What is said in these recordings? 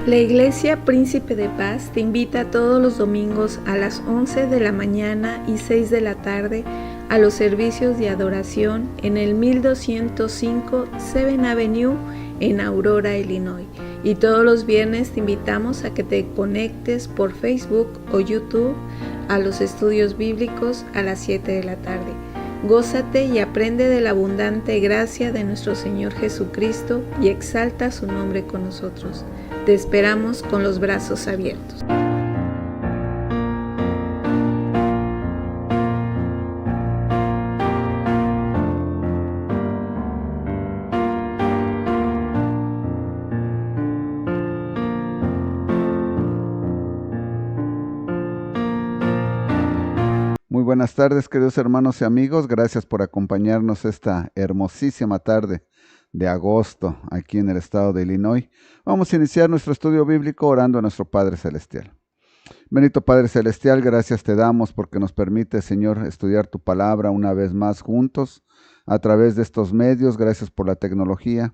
La Iglesia Príncipe de Paz te invita todos los domingos a las 11 de la mañana y 6 de la tarde a los servicios de adoración en el 1205 7th Avenue en Aurora, Illinois. Y todos los viernes te invitamos a que te conectes por Facebook o YouTube a los estudios bíblicos a las 7 de la tarde. Gózate y aprende de la abundante gracia de nuestro Señor Jesucristo y exalta su nombre con nosotros. Te esperamos con los brazos abiertos. Muy buenas tardes, queridos hermanos y amigos. Gracias por acompañarnos esta hermosísima tarde de agosto aquí en el estado de Illinois. Vamos a iniciar nuestro estudio bíblico orando a nuestro Padre Celestial. Bendito Padre Celestial, gracias te damos porque nos permite, Señor, estudiar tu palabra una vez más juntos a través de estos medios. Gracias por la tecnología.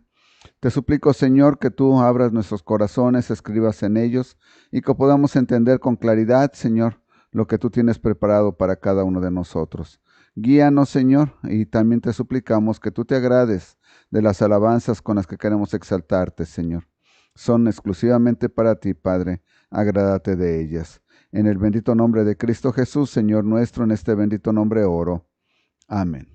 Te suplico, Señor, que tú abras nuestros corazones, escribas en ellos y que podamos entender con claridad, Señor, lo que tú tienes preparado para cada uno de nosotros. Guíanos, Señor, y también te suplicamos que tú te agrades de las alabanzas con las que queremos exaltarte, Señor. Son exclusivamente para ti, Padre, agrádate de ellas. En el bendito nombre de Cristo Jesús, Señor nuestro, en este bendito nombre oro. Amén.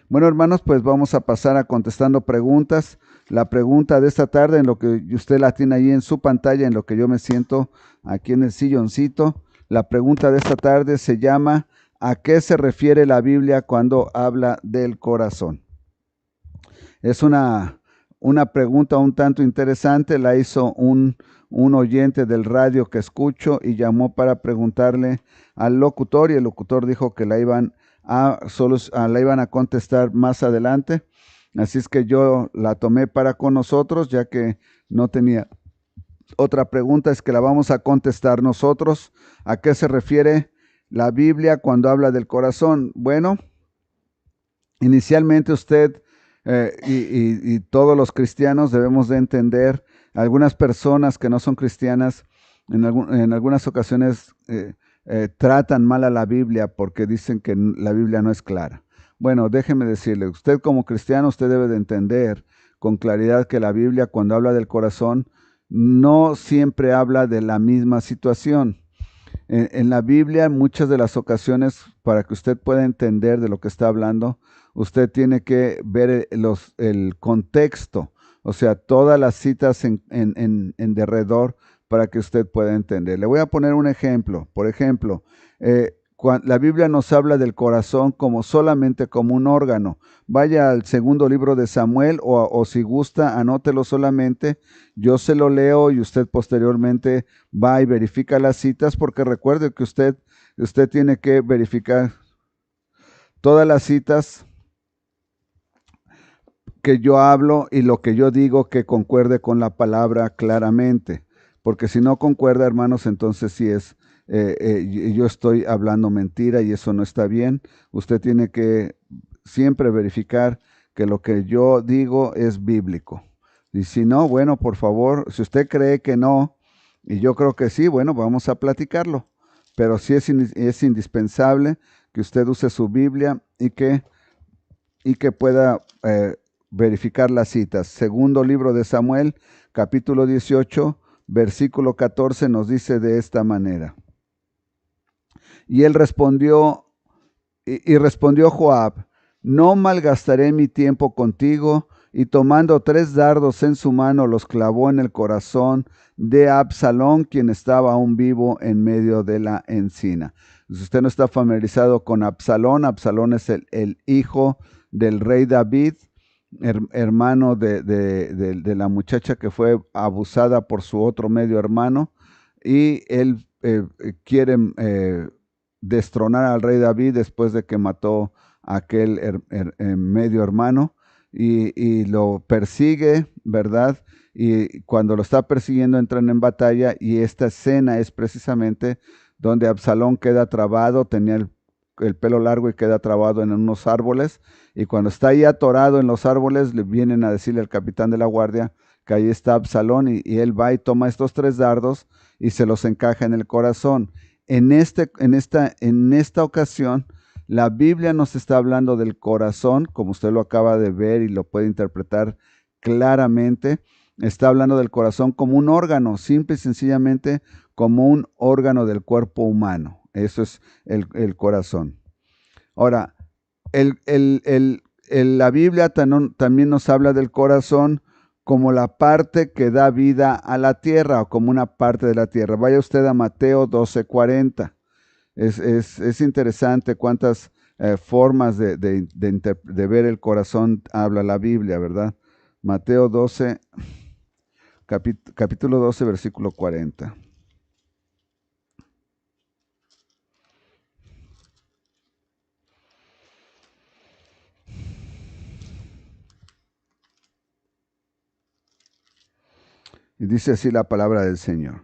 Bueno, hermanos, pues vamos a pasar a contestando preguntas. La pregunta de esta tarde, en lo que usted la tiene ahí en su pantalla, en lo que yo me siento aquí en el silloncito. La pregunta de esta tarde se llama, ¿a qué se refiere la Biblia cuando habla del corazón? Es una pregunta un tanto interesante, la hizo un oyente del radio que escucho y llamó para preguntarle al locutor y el locutor dijo que la iban a contestar más adelante. Así es que yo la tomé para con nosotros, ya que no tenía otra pregunta, es que la vamos a contestar nosotros. ¿A qué se refiere la Biblia cuando habla del corazón? Bueno, inicialmente usted y todos los cristianos debemos de entender, algunas personas que no son cristianas en algunas ocasiones tratan mal a la Biblia porque dicen que la Biblia no es clara. Bueno, déjeme decirle, usted como cristiano, usted debe de entender con claridad que la Biblia cuando habla del corazón no siempre habla de la misma situación. En la Biblia, en muchas de las ocasiones, para que usted pueda entender de lo que está hablando, usted tiene que ver el contexto, o sea, todas las citas en derredor para que usted pueda entender. Le voy a poner un ejemplo. Por ejemplo, la Biblia nos habla del corazón solamente como un órgano. Vaya al segundo libro de Samuel o si gusta, anótelo solamente. Yo se lo leo y usted posteriormente va y verifica las citas porque recuerde que usted tiene que verificar todas las citas que yo hablo y lo que yo digo que concuerde con la palabra claramente. Porque si no concuerda, hermanos, entonces sí yo estoy hablando mentira y eso no está bien. Usted tiene que siempre verificar que lo que yo digo es bíblico. Y si no, bueno, por favor, si usted cree que no, y yo creo que sí, bueno, vamos a platicarlo. Pero sí es indispensable que usted use su Biblia y que pueda verificar las citas. Segundo libro de Samuel, capítulo 18, versículo 14 nos dice de esta manera. Y él respondió, y respondió Joab, no malgastaré mi tiempo contigo, y tomando 3 dardos en su mano los clavó en el corazón de Absalón, quien estaba aún vivo en medio de la encina. Si usted no está familiarizado con Absalón, Absalón es el hijo del rey David, hermano de la muchacha que fue abusada por su otro medio hermano, y él quiere destronar al rey David después de que mató a aquel medio hermano y lo persigue, ¿verdad? Y cuando lo está persiguiendo entran en batalla y esta escena es precisamente donde Absalón queda trabado, tenía el pelo largo y queda trabado en unos árboles, y cuando está ahí atorado en los árboles le vienen a decirle al capitán de la guardia que ahí está Absalón y él va y toma estos 3 dardos y se los encaja en el corazón. En esta ocasión, la Biblia nos está hablando del corazón, como usted lo acaba de ver y lo puede interpretar claramente. Está hablando del corazón como un órgano, simple y sencillamente como un órgano del cuerpo humano. Eso es el corazón. Ahora, la Biblia también nos habla del corazón como la parte que da vida a la tierra o como una parte de la tierra. Vaya usted a Mateo 12:40. Es interesante cuántas formas de ver el corazón habla la Biblia, ¿verdad? Mateo 12, capítulo 12, versículo 40. Y dice así la palabra del Señor.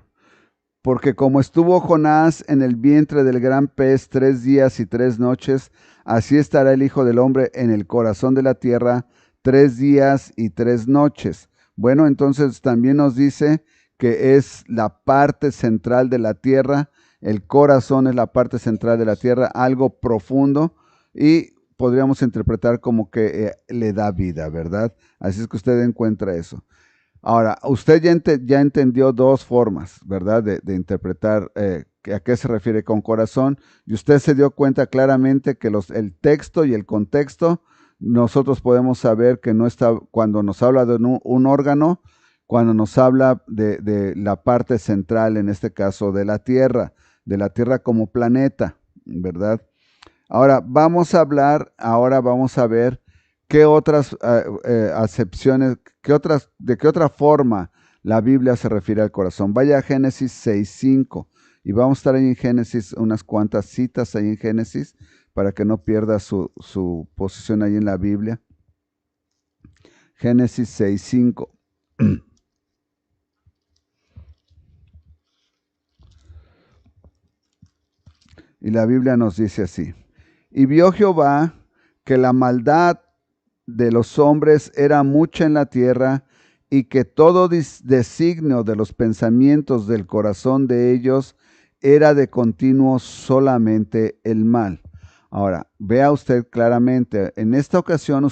Porque como estuvo Jonás en el vientre del gran pez 3 días y 3 noches, así estará el Hijo del Hombre en el corazón de la tierra 3 días y 3 noches. Bueno, entonces también nos dice que es la parte central de la tierra, el corazón es la parte central de la tierra, algo profundo, y podríamos interpretar como que le da vida, ¿verdad? Así es que usted encuentra eso. Ahora, usted ya entendió 2 formas, ¿verdad?, de interpretar a qué se refiere con corazón, y usted se dio cuenta claramente que el texto y el contexto, nosotros podemos saber que no está, cuando nos habla de un órgano, cuando nos habla de la parte central, en este caso de la Tierra como planeta, ¿verdad? Ahora vamos a ver qué otras acepciones, de qué otra forma la Biblia se refiere al corazón. Vaya a Génesis 6:5 y vamos a estar ahí en Génesis, unas cuantas citas ahí en Génesis para que no pierda su posición ahí en la Biblia. Génesis 6:5. Y la Biblia nos dice así: y vio Jehová que la maldad de los hombres era mucha en la tierra, y que todo designio de los pensamientos del corazón de ellos era de continuo solamente el mal. Ahora, vea usted claramente, en esta ocasión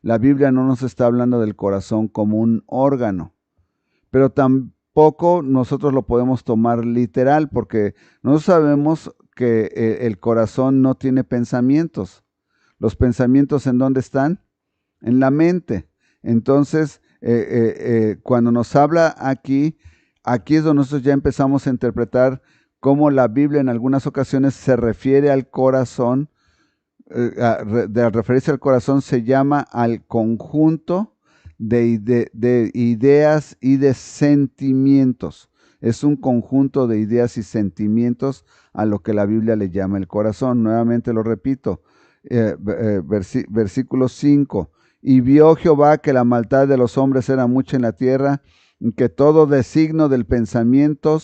la Biblia no nos está hablando del corazón como un órgano, pero tampoco nosotros lo podemos tomar literal, porque nosotros sabemos que el corazón no tiene pensamientos. ¿Los pensamientos en dónde están? En la mente. Entonces, cuando nos habla aquí es donde nosotros ya empezamos a interpretar cómo la Biblia en algunas ocasiones se refiere al corazón. De referirse al corazón se llama al conjunto de ideas y de sentimientos. Es un conjunto de ideas y sentimientos a lo que la Biblia le llama el corazón. Nuevamente lo repito, versículo 5. Y vio Jehová que la maldad de los hombres era mucha en la tierra, y que todo designo del pensamiento,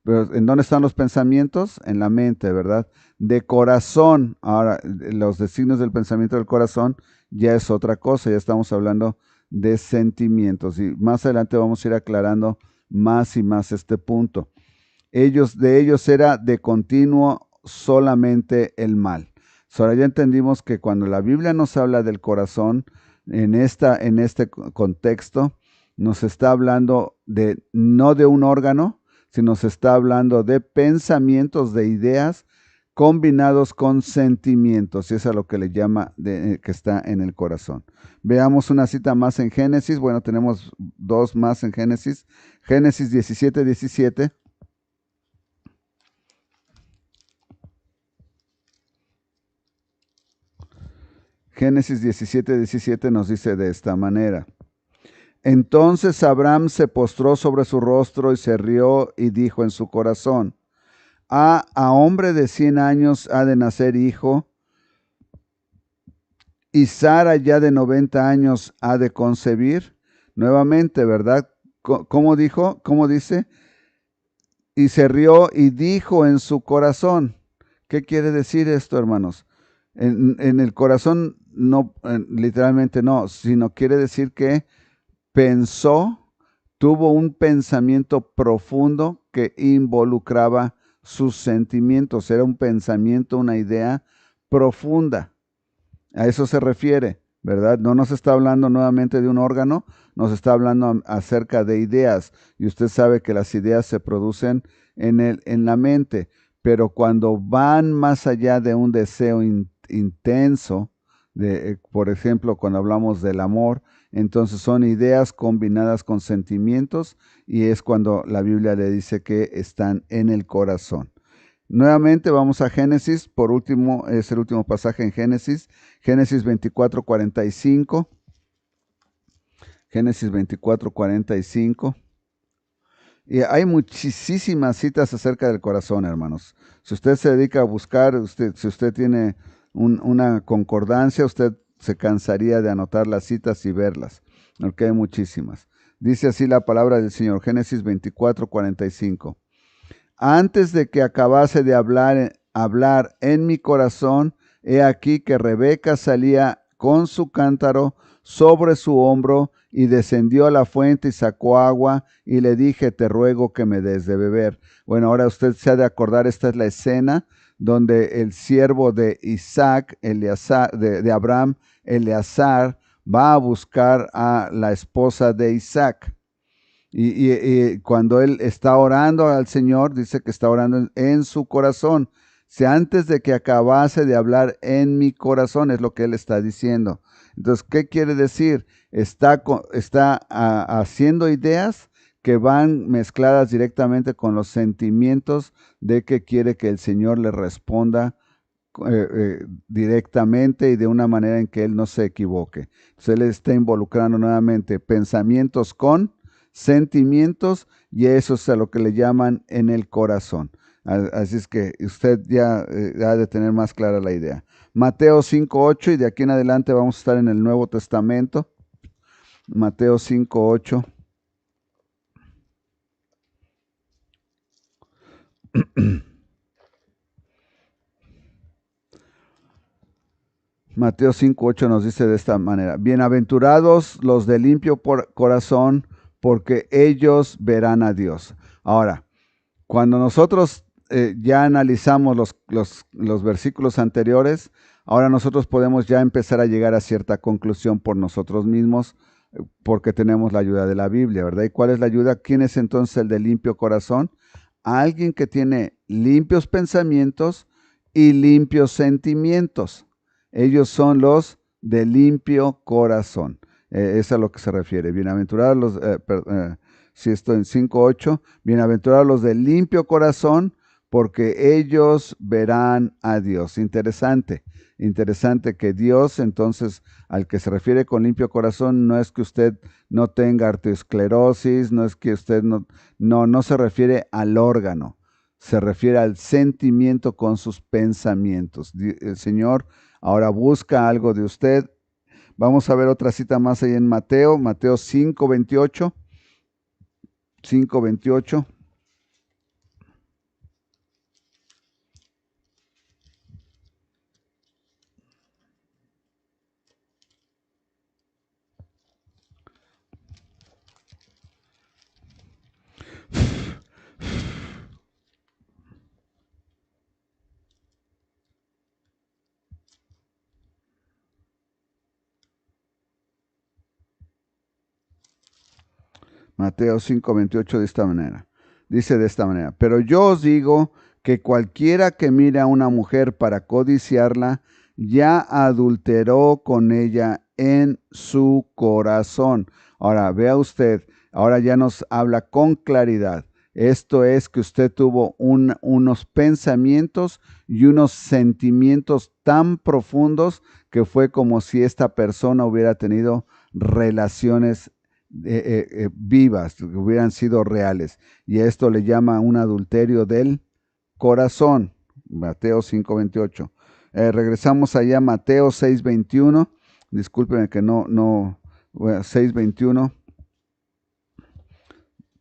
¿en dónde están los pensamientos? En la mente, ¿verdad? De corazón. Ahora, los designios del pensamiento del corazón ya es otra cosa, ya estamos hablando de sentimientos, y más adelante vamos a ir aclarando más y más este punto. De ellos era de continuo solamente el mal. Ahora ya entendimos que cuando la Biblia nos habla del corazón, en este contexto, nos está hablando no de un órgano, sino se está hablando de pensamientos, de ideas combinados con sentimientos, y eso es lo que le llama que está en el corazón. Veamos una cita más en Génesis. Bueno, tenemos 2 más en Génesis. Génesis 17:17. Génesis 17:17 nos dice de esta manera: entonces Abraham se postró sobre su rostro y se rió y dijo en su corazón: a hombre de 100 años ha de nacer hijo, y Sara ya de 90 años ha de concebir. Nuevamente, ¿verdad? ¿Cómo dijo? ¿Cómo dice? Y se rió y dijo en su corazón. ¿Qué quiere decir esto, hermanos? En el corazón no, literalmente no, sino quiere decir que pensó, tuvo un pensamiento profundo que involucraba sus sentimientos. Era un pensamiento, una idea profunda. A eso se refiere, ¿verdad? No nos está hablando nuevamente de un órgano, nos está hablando acerca de ideas. Y usted sabe que las ideas se producen en la mente, pero cuando van más allá de un deseo intenso, por ejemplo, cuando hablamos del amor, entonces son ideas combinadas con sentimientos y es cuando la Biblia le dice que están en el corazón. Nuevamente vamos a Génesis, por último, es el último pasaje en Génesis, Génesis 24:45. Génesis 24:45. Y hay muchísimas citas acerca del corazón, hermanos. Si usted se dedica a buscar, si usted tiene una concordancia, usted se cansaría de anotar las citas y verlas, porque hay muchísimas. Dice así la palabra del Señor, Génesis 24:45. Antes de que acabase de hablar en mi corazón, he aquí que Rebeca salía con su cántaro sobre su hombro y descendió a la fuente y sacó agua y le dije, te ruego que me des de beber. Bueno, ahora usted se ha de acordar, esta es la escena donde el siervo de Isaac, de Abraham, Eleazar, va a buscar a la esposa de Isaac. Y cuando él está orando al Señor, dice que está orando en su corazón. Si antes de que acabase de hablar en mi corazón, es lo que él está diciendo. Entonces, ¿qué quiere decir? Está haciendo ideas que van mezcladas directamente con los sentimientos de que quiere que el Señor le responda directamente y de una manera en que él no se equivoque. Entonces, él está involucrando nuevamente pensamientos con sentimientos y eso es a lo que le llaman en el corazón. Así es que usted ya ha de tener más clara la idea. Mateo 5:8 y de aquí en adelante vamos a estar en el Nuevo Testamento. Mateo 5:8. Mateo 5:8 nos dice de esta manera: bienaventurados los de limpio corazón, porque ellos verán a Dios. Ahora, cuando nosotros ya analizamos los versículos anteriores, ahora nosotros podemos ya empezar a llegar a cierta conclusión por nosotros mismos, porque tenemos la ayuda de la Biblia, ¿verdad? ¿Y cuál es la ayuda? ¿Quién es entonces el de limpio corazón? Alguien que tiene limpios pensamientos y limpios sentimientos. Ellos son los de limpio corazón. Es a lo que se refiere. Bienaventurados los, si estoy en 5:8, bienaventurados los de limpio corazón, porque ellos verán a Dios. Interesante que Dios, entonces, al que se refiere con limpio corazón, no es que usted no tenga arteriosclerosis, no es que usted no se refiere al órgano, se refiere al sentimiento con sus pensamientos. El Señor ahora busca algo de usted. Vamos a ver otra cita más ahí en Mateo 5:28. 5:28. Mateo 5:28 de esta manera. Dice de esta manera: pero yo os digo que cualquiera que mire a una mujer para codiciarla, ya adulteró con ella en su corazón. Ahora, vea usted, ahora ya nos habla con claridad. Esto es que usted tuvo unos pensamientos y unos sentimientos tan profundos que fue como si esta persona hubiera tenido relaciones vivas, que hubieran sido reales. Y esto le llama un adulterio del corazón. Mateo 5:28. Regresamos allá a Mateo 6:21. Discúlpeme que no, 6:21.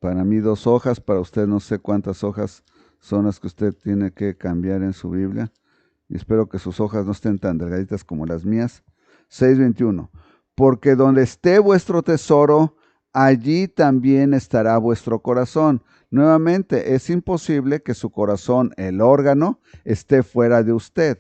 Para mí 2 hojas, para usted no sé cuántas hojas son las que usted tiene que cambiar en su Biblia. Y espero que sus hojas no estén tan delgaditas como las mías. 6:21. Porque donde esté vuestro tesoro, allí también estará vuestro corazón. Nuevamente, es imposible que su corazón, el órgano, esté fuera de usted.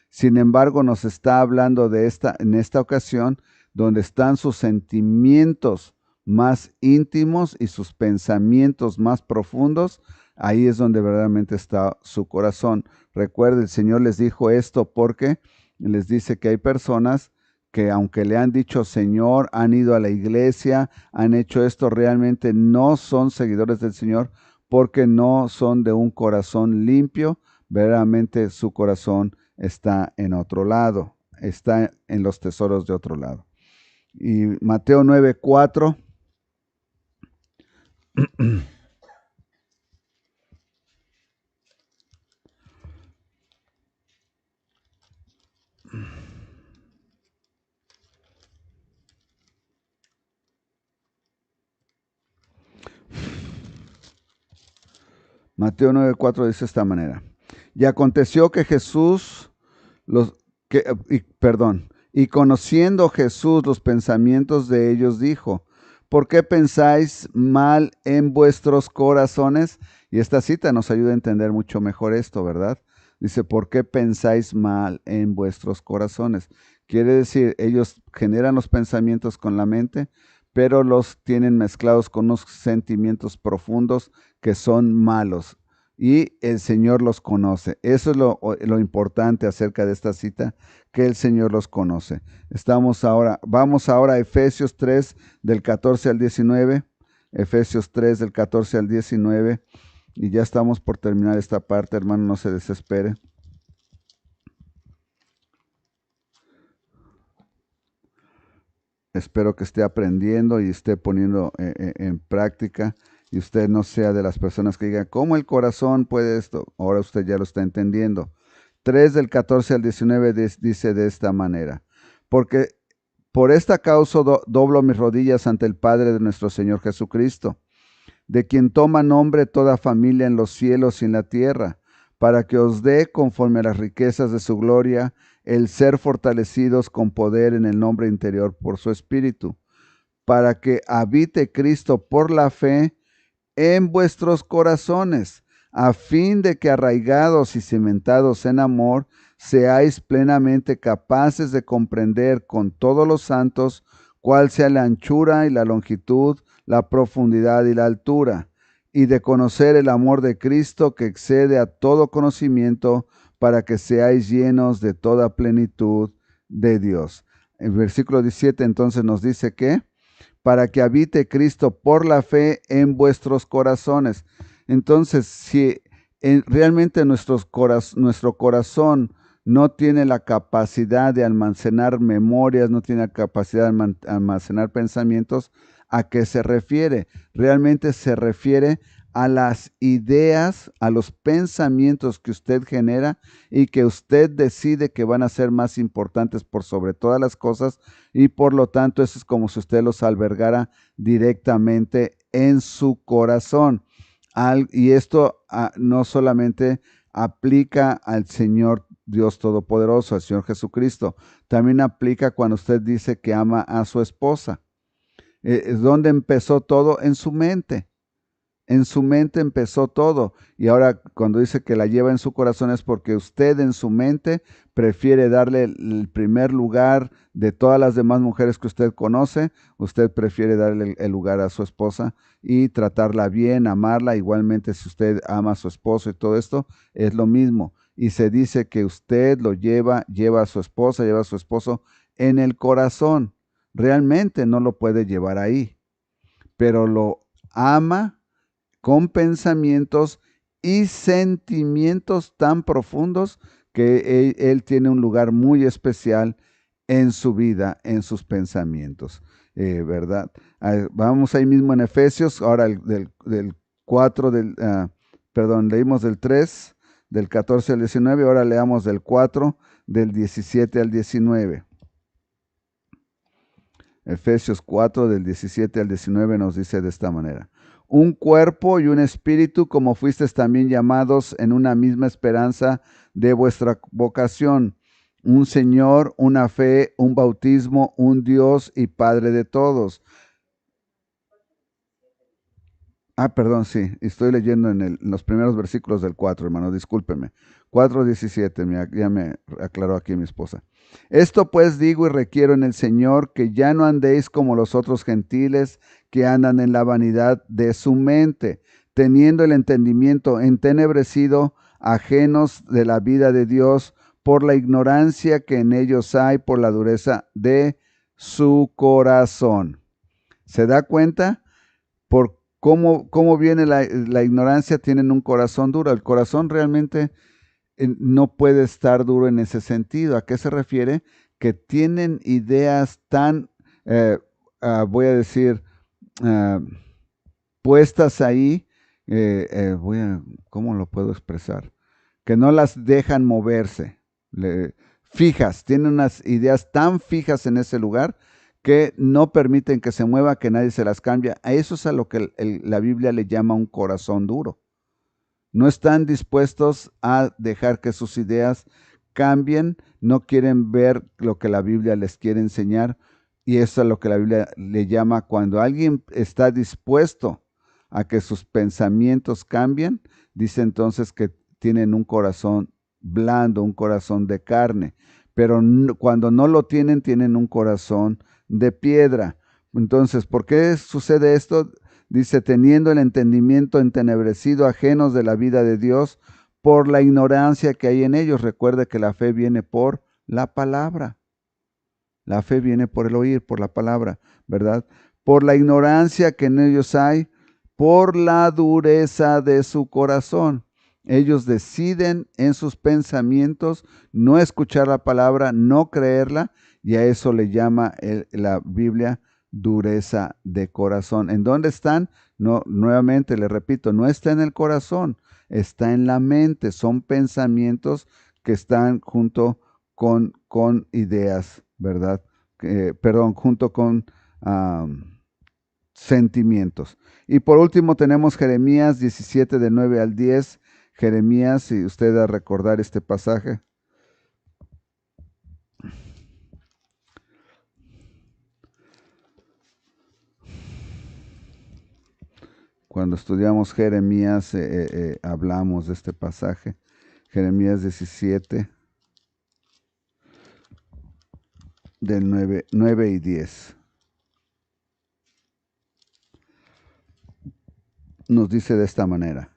Sin embargo, nos está hablando en esta ocasión, donde están sus sentimientos más íntimos y sus pensamientos más profundos. Ahí es donde verdaderamente está su corazón. Recuerde, el Señor les dijo esto porque les dice que hay personas que aunque le han dicho Señor, han ido a la iglesia, han hecho esto, realmente no son seguidores del Señor porque no son de un corazón limpio. Verdaderamente su corazón está en otro lado, está en los tesoros de otro lado. Y Mateo 9:4. Mateo 9:4 dice de esta manera: y aconteció que Jesús, y conociendo Jesús los pensamientos de ellos, dijo: ¿por qué pensáis mal en vuestros corazones? Y esta cita nos ayuda a entender mucho mejor esto, ¿verdad? Dice, ¿por qué pensáis mal en vuestros corazones? Quiere decir, ellos generan los pensamientos con la mente, pero los tienen mezclados con unos sentimientos profundos que son malos. Y el Señor los conoce. Eso es lo importante acerca de esta cita, que el Señor los conoce. Vamos ahora a Efesios 3, del 14 al 19. Efesios 3, del 14 al 19. Y ya estamos por terminar esta parte, hermano, no se desespere. Espero que esté aprendiendo y esté poniendo en práctica, y usted no sea de las personas que digan, ¿cómo el corazón puede esto? Ahora usted ya lo está entendiendo. 3 del 14 al 19 dice de esta manera: porque por esta causa doblo mis rodillas ante el Padre de nuestro Señor Jesucristo, de quien toma nombre toda familia en los cielos y en la tierra, para que os dé, conforme a las riquezas de su gloria, el ser fortalecidos con poder en el hombre interior por su Espíritu, para que habite Cristo por la fe en vuestros corazones, a fin de que arraigados y cimentados en amor, seáis plenamente capaces de comprender con todos los santos cuál sea la anchura y la longitud, la profundidad y la altura, y de conocer el amor de Cristo que excede a todo conocimiento, para que seáis llenos de toda plenitud de Dios. El versículo 17 entonces nos dice que para que habite Cristo por la fe en vuestros corazones. Entonces, si realmente nuestro corazón no tiene la capacidad de almacenar memorias, no tiene la capacidad de almacenar pensamientos, ¿a qué se refiere? Realmente se refiere a las ideas, a los pensamientos que usted genera y que usted decide que van a ser más importantes por sobre todas las cosas, y por lo tanto eso es como si usted los albergara directamente en su corazón. Y esto no solamente aplica al Señor Dios Todopoderoso, al Señor Jesucristo, también aplica cuando usted dice que ama a su esposa. ¿Dónde empezó todo? En su mente. En su mente empezó todo, y ahora cuando dice que la lleva en su corazón es porque usted en su mente prefiere darle el primer lugar de todas las demás mujeres que usted conoce. Usted prefiere darle el lugar a su esposa y tratarla bien, amarla. Igualmente, si usted ama a su esposo y todo esto, es lo mismo. Y se dice que usted lleva a su esposa, lleva a su esposo en el corazón. Realmente no lo puede llevar ahí, pero lo ama con pensamientos y sentimientos tan profundos que él tiene un lugar muy especial en su vida, en sus pensamientos, ¿verdad? Vamos ahí mismo en Efesios, ahora del 4, leímos del 3, del 14 al 19, ahora leamos del 4, del 17 al 19. Efesios 4, del 17 al 19 nos dice de esta manera: un cuerpo y un espíritu, como fuisteis también llamados en una misma esperanza de vuestra vocación, un Señor, una fe, un bautismo, un Dios y Padre de todos. Perdón, sí, estoy leyendo en los primeros versículos del 4, hermano, discúlpeme. 4:17, ya me aclaró aquí mi esposa. Esto pues digo y requiero en el Señor que ya no andéis como los otros gentiles que andan en la vanidad de su mente, teniendo el entendimiento entenebrecido, ajenos de la vida de Dios, por la ignorancia que en ellos hay, por la dureza de su corazón. ¿Se da cuenta? Por cómo viene la ignorancia, tienen un corazón duro. El corazón realmente no puede estar duro en ese sentido. ¿A qué se refiere? Que tienen ideas tan, eh, voy a decir, ah, puestas ahí, ¿cómo lo puedo expresar? Que no las dejan moverse, fijas, tienen unas ideas tan fijas en ese lugar que no permiten que se mueva, que nadie se las cambia. A eso es a lo que la Biblia le llama un corazón duro. No están dispuestos a dejar que sus ideas cambien, no quieren ver lo que la Biblia les quiere enseñar, y eso es lo que la Biblia le llama cuando alguien está dispuesto a que sus pensamientos cambien, dice entonces que tienen un corazón blando, un corazón de carne, pero cuando no lo tienen, tienen un corazón de piedra. Entonces, ¿por qué sucede esto? Dice, teniendo el entendimiento entenebrecido, ajenos de la vida de Dios, por la ignorancia que hay en ellos. Recuerde que la fe viene por la palabra. La fe viene por el oír, por la palabra, ¿verdad? Por la ignorancia que en ellos hay, por la dureza de su corazón. Ellos deciden en sus pensamientos no escuchar la palabra, no creerla, y a eso le llama la Biblia dureza de corazón. ¿En dónde están? No, nuevamente le repito, no está en el corazón, está en la mente. Son pensamientos que están junto con ideas, ¿verdad? Perdón, junto con sentimientos. Y por último tenemos Jeremías 17 de 9 al 10. Jeremías, si usted a recordar este pasaje. Cuando estudiamos Jeremías hablamos de este pasaje. Jeremías 17 del 9 y 10. Nos dice de esta manera: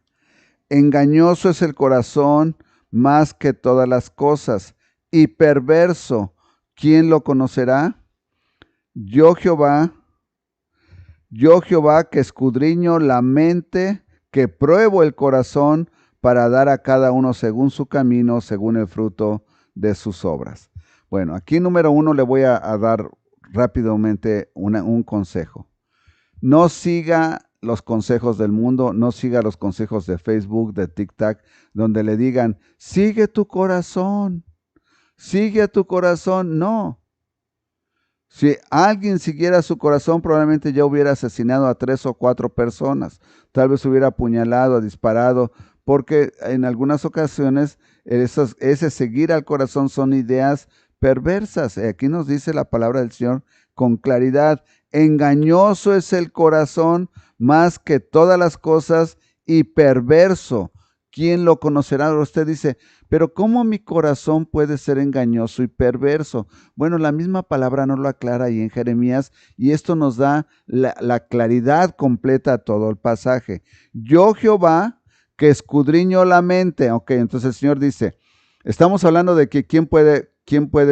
engañoso es el corazón más que todas las cosas, y perverso, ¿quién lo conocerá? Yo Jehová que escudriño la mente, que pruebo el corazón para dar a cada uno según su camino, según el fruto de sus obras. Bueno, aquí número 1 le voy a dar rápidamente un consejo. No siga los consejos del mundo, no siga los consejos de Facebook, de TikTok, donde le digan, sigue tu corazón, sigue a tu corazón. No. Si alguien siguiera su corazón, probablemente ya hubiera asesinado a 3 o 4 personas, tal vez hubiera apuñalado, disparado, porque en algunas ocasiones ese seguir al corazón son ideas perversas. Aquí nos dice la palabra del Señor con claridad: engañoso es el corazón más que todas las cosas y perverso. ¿Quién lo conocerá? Usted dice, pero ¿cómo mi corazón puede ser engañoso y perverso? Bueno, la misma palabra nos lo aclara ahí en Jeremías, y esto nos da la claridad completa a todo el pasaje. Yo, Jehová, que escudriño la mente. Ok, entonces el Señor dice, estamos hablando de que quién puede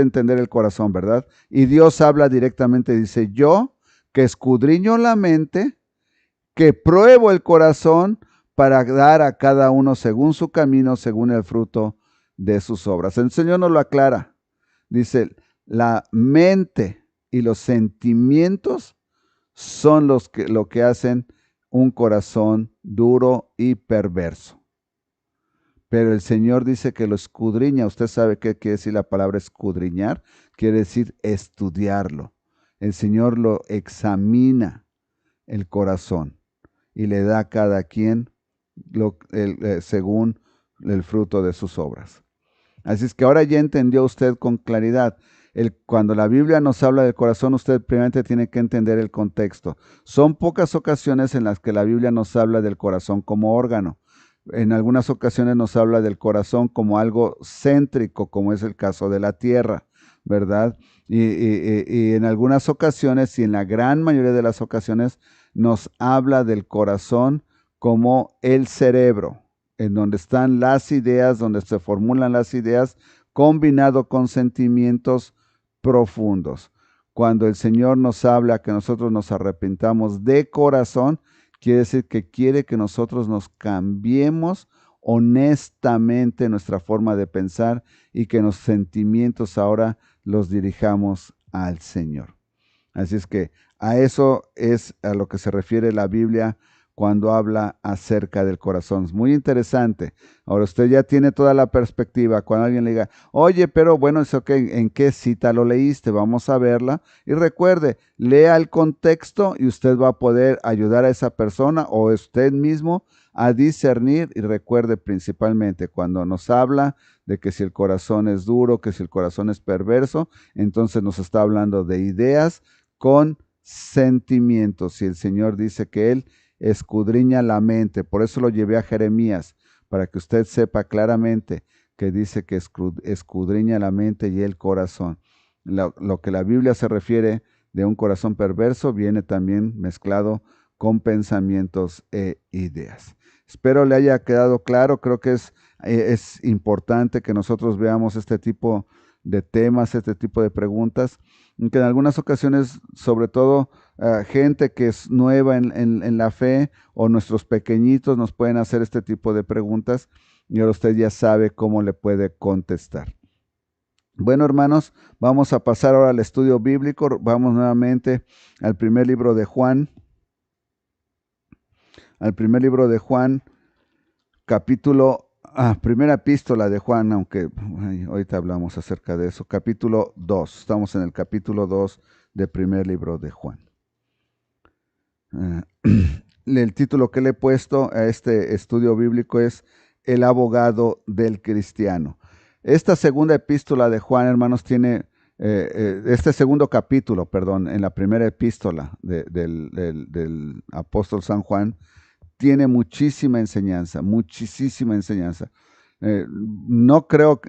entender el corazón, ¿verdad? Y Dios habla directamente, dice, yo, que escudriño la mente, que pruebo el corazón para dar a cada uno según su camino, según el fruto de sus obras. El Señor nos lo aclara. Dice, la mente y los sentimientos son lo que hacen un corazón duro y perverso. Pero el Señor dice que lo escudriña. Usted sabe qué quiere decir la palabra escudriñar. Quiere decir estudiarlo. El Señor lo examina, el corazón, y le da a cada quien según el fruto de sus obras. Así es que ahora ya entendió usted con claridad. Cuando la Biblia nos habla del corazón, usted primeramente tiene que entender el contexto. Son pocas ocasiones en las que la Biblia nos habla del corazón como órgano. En algunas ocasiones nos habla del corazón como algo céntrico, como es el caso de la tierra, ¿verdad? Y en algunas ocasiones, y en la gran mayoría de las ocasiones, nos habla del corazón como el cerebro, en donde están las ideas, donde se formulan las ideas, combinado con sentimientos profundos. Cuando el Señor nos habla que nosotros nos arrepentamos de corazón, quiere decir que quiere que nosotros nos cambiemos honestamente nuestra forma de pensar y que los sentimientos ahora los dirijamos al Señor. Así es que a eso es a lo que se refiere la Biblia cuando habla acerca del corazón. Es muy interesante. Ahora usted ya tiene toda la perspectiva. Cuando alguien le diga, oye, pero bueno, eso que ¿en qué cita lo leíste? Vamos a verla. Y recuerde, lea el contexto y usted va a poder ayudar a esa persona o usted mismo a discernir. Y recuerde principalmente cuando nos habla de que si el corazón es duro, que si el corazón es perverso, entonces nos está hablando de ideas con sentimientos. Y el Señor dice que Él escudriña la mente. Por eso lo llevé a Jeremías, para que usted sepa claramente que dice que escudriña la mente y el corazón. Lo que la Biblia se refiere de un corazón perverso viene también mezclado con pensamientos e ideas. Espero le haya quedado claro. Creo que es importante que nosotros veamos este tipo de temas, este tipo de preguntas, que en algunas ocasiones, sobre todo gente que es nueva en la fe o nuestros pequeñitos nos pueden hacer este tipo de preguntas y ahora usted ya sabe cómo le puede contestar. Bueno, hermanos, vamos a pasar ahora al estudio bíblico. Vamos nuevamente al primer libro de Juan. Al primer libro de Juan, primera epístola de Juan, aunque ahorita hablamos acerca de eso. Capítulo 2. Estamos en el capítulo 2 del primer libro de Juan. El título que le he puesto a este estudio bíblico es El abogado del cristiano. Esta segunda epístola de Juan, hermanos, tiene este segundo capítulo, perdón, en la primera epístola del apóstol San Juan, tiene muchísima enseñanza, muchísima enseñanza. No creo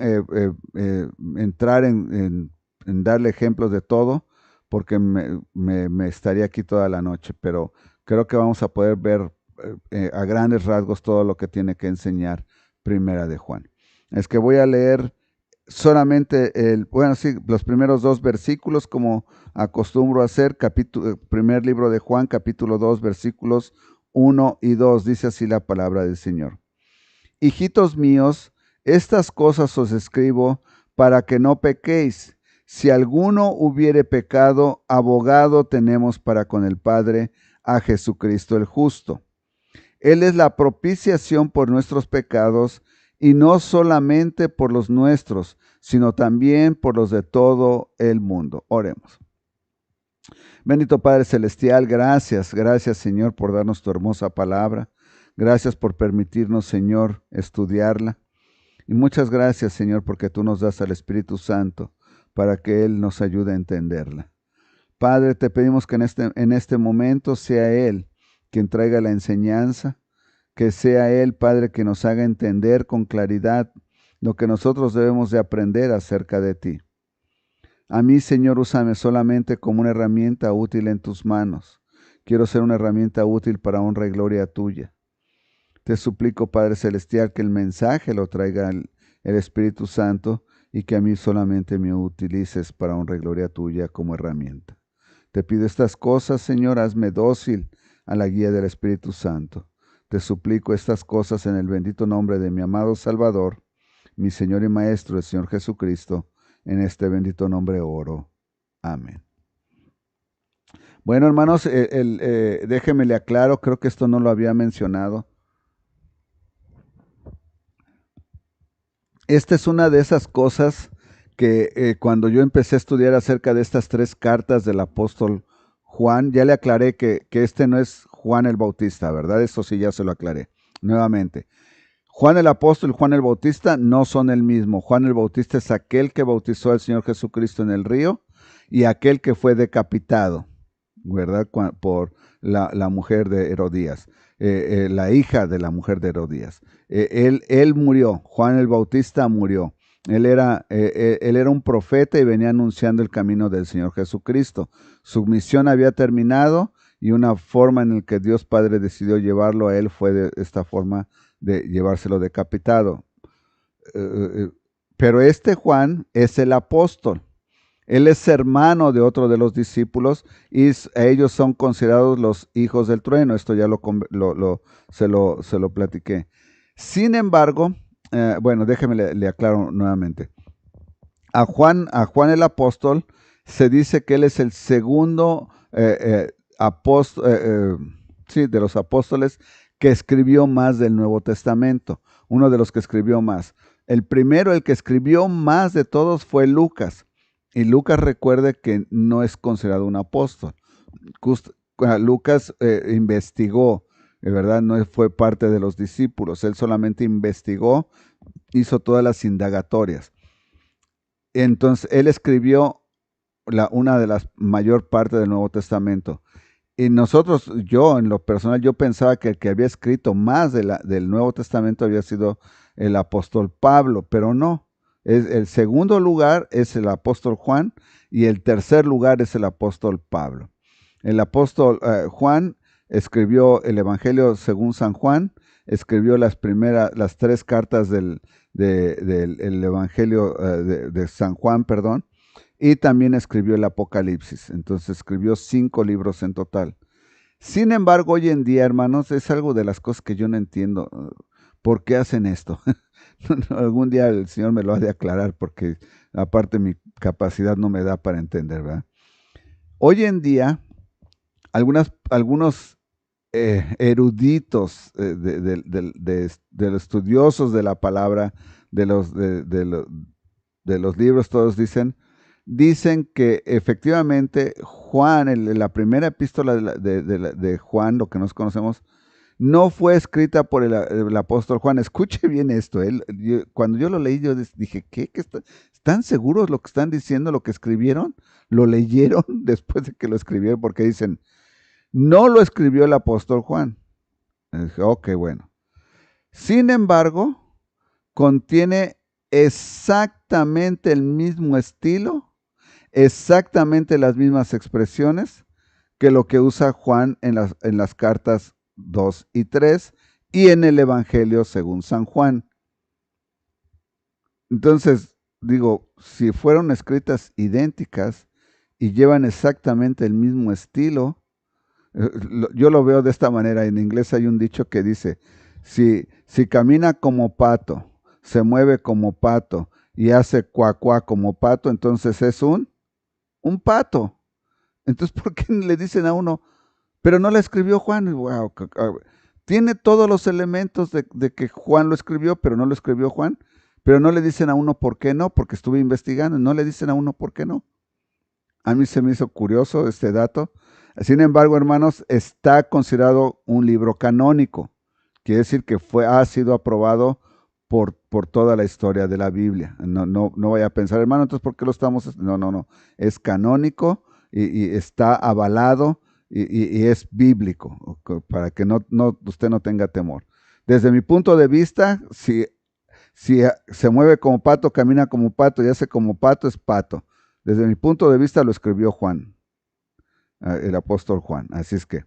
entrar en darle ejemplos de todo, porque me estaría aquí toda la noche, pero creo que vamos a poder ver a grandes rasgos todo lo que tiene que enseñar Primera de Juan. Es que voy a leer solamente los primeros 2 versículos, como acostumbro a hacer. Primer libro de Juan, capítulo 2, versículos 1 y 2, dice así la palabra del Señor. Hijitos míos, estas cosas os escribo para que no pequéis. Si alguno hubiere pecado, abogado tenemos para con el Padre, a Jesucristo el justo. Él es la propiciación por nuestros pecados, y no solamente por los nuestros, sino también por los de todo el mundo. Oremos. Bendito Padre Celestial, gracias Señor por darnos tu hermosa palabra. Gracias por permitirnos, Señor, estudiarla. Y muchas gracias, Señor, porque tú nos das al Espíritu Santo para que Él nos ayude a entenderla. Padre, te pedimos que en este momento sea Él quien traiga la enseñanza, que sea Él, Padre, que nos haga entender con claridad lo que nosotros debemos de aprender acerca de ti. A mí, Señor, úsame solamente como una herramienta útil en tus manos. Quiero ser una herramienta útil para honra y gloria tuya. Te suplico, Padre Celestial, que el mensaje lo traiga el Espíritu Santo y que a mí solamente me utilices para honra y gloria tuya como herramienta. Te pido estas cosas, Señor, hazme dócil a la guía del Espíritu Santo. Te suplico estas cosas en el bendito nombre de mi amado Salvador, mi Señor y Maestro, el Señor Jesucristo. En este bendito nombre oro. Amén. Bueno, hermanos, déjenme le aclaro, creo que esto no lo había mencionado. Esta es una de esas cosas que cuando yo empecé a estudiar acerca de estas 3 cartas del apóstol Juan, ya le aclaré que este no es Juan el Bautista, ¿verdad? Eso sí ya se lo aclaré nuevamente. Juan el apóstol y Juan el Bautista no son el mismo. Juan el Bautista es aquel que bautizó al Señor Jesucristo en el río y aquel que fue decapitado, ¿verdad? Por la mujer de Herodías, la hija de la mujer de Herodías. Él murió, Juan el Bautista murió. Él era un profeta y venía anunciando el camino del Señor Jesucristo. Su misión había terminado y una forma en la que Dios Padre decidió llevarlo a él fue de esta forma de llevárselo decapitado. Pero este Juan es el apóstol. Él es hermano de otro de los discípulos y ellos son considerados los hijos del trueno. Esto ya se lo platiqué. Sin embargo, bueno, déjeme le aclaro nuevamente. A Juan el apóstol se dice que él es el segundo apóstol, de los apóstoles que escribió más del Nuevo Testamento, uno de los que escribió más. El primero, el que escribió más de todos fue Lucas. Y Lucas, recuerde que no es considerado un apóstol. Lucas investigó, ¿verdad? No fue parte de los discípulos. Él solamente investigó, hizo todas las indagatorias. Entonces, él escribió una de las mayor parte del Nuevo Testamento. Y nosotros, yo en lo personal, yo pensaba que el que había escrito más del Nuevo Testamento había sido el apóstol Pablo, pero no. El segundo lugar es el apóstol Juan y el tercer lugar es el apóstol Pablo. El apóstol Juan escribió el Evangelio según San Juan, escribió las 3 cartas del Evangelio de San Juan, perdón, y también escribió el Apocalipsis. Entonces escribió 5 libros en total. Sin embargo, hoy en día, hermanos, es algo de las cosas que yo no entiendo. ¿Por qué hacen esto? Algún día el Señor me lo ha de aclarar porque aparte mi capacidad no me da para entender, ¿verdad? Hoy en día, algunos eruditos de los estudiosos de la palabra, de los libros, todos dicen que efectivamente Juan, la epístola de Juan, lo que nos conocemos, no fue escrita por el apóstol Juan. Escuche bien esto. Cuando yo lo leí, yo dije, ¿qué? ¿Están seguros lo que están diciendo, lo que escribieron? ¿Lo leyeron después de que lo escribieron? Porque dicen, no lo escribió el apóstol Juan. Y dije, ok, bueno. Sin embargo, contiene exactamente el mismo estilo, exactamente las mismas expresiones que lo que usa Juan en las cartas 2 y 3 y en el Evangelio según San Juan. Entonces, digo, si fueron escritas idénticas y llevan exactamente el mismo estilo, yo lo veo de esta manera. En inglés hay un dicho que dice, si camina como pato, se mueve como pato y hace cuacuá como pato, entonces es un pato. Entonces, ¿por qué le dicen a uno, pero no la escribió Juan? Wow, tiene todos los elementos de que Juan lo escribió, pero no lo escribió Juan. Pero no le dicen a uno por qué no, porque estuve investigando, no le dicen a uno por qué no. A mí se me hizo curioso este dato. Sin embargo, hermanos, está considerado un libro canónico. Quiere decir que ha sido aprobado por toda la historia de la Biblia. No vaya a pensar, hermano, entonces ¿por qué lo estamos? No. Es canónico y está avalado y es bíblico, para que usted no tenga temor. Desde mi punto de vista, si se mueve como pato, camina como pato y hace como pato, es pato. Desde mi punto de vista lo escribió Juan, el apóstol Juan. Así es que,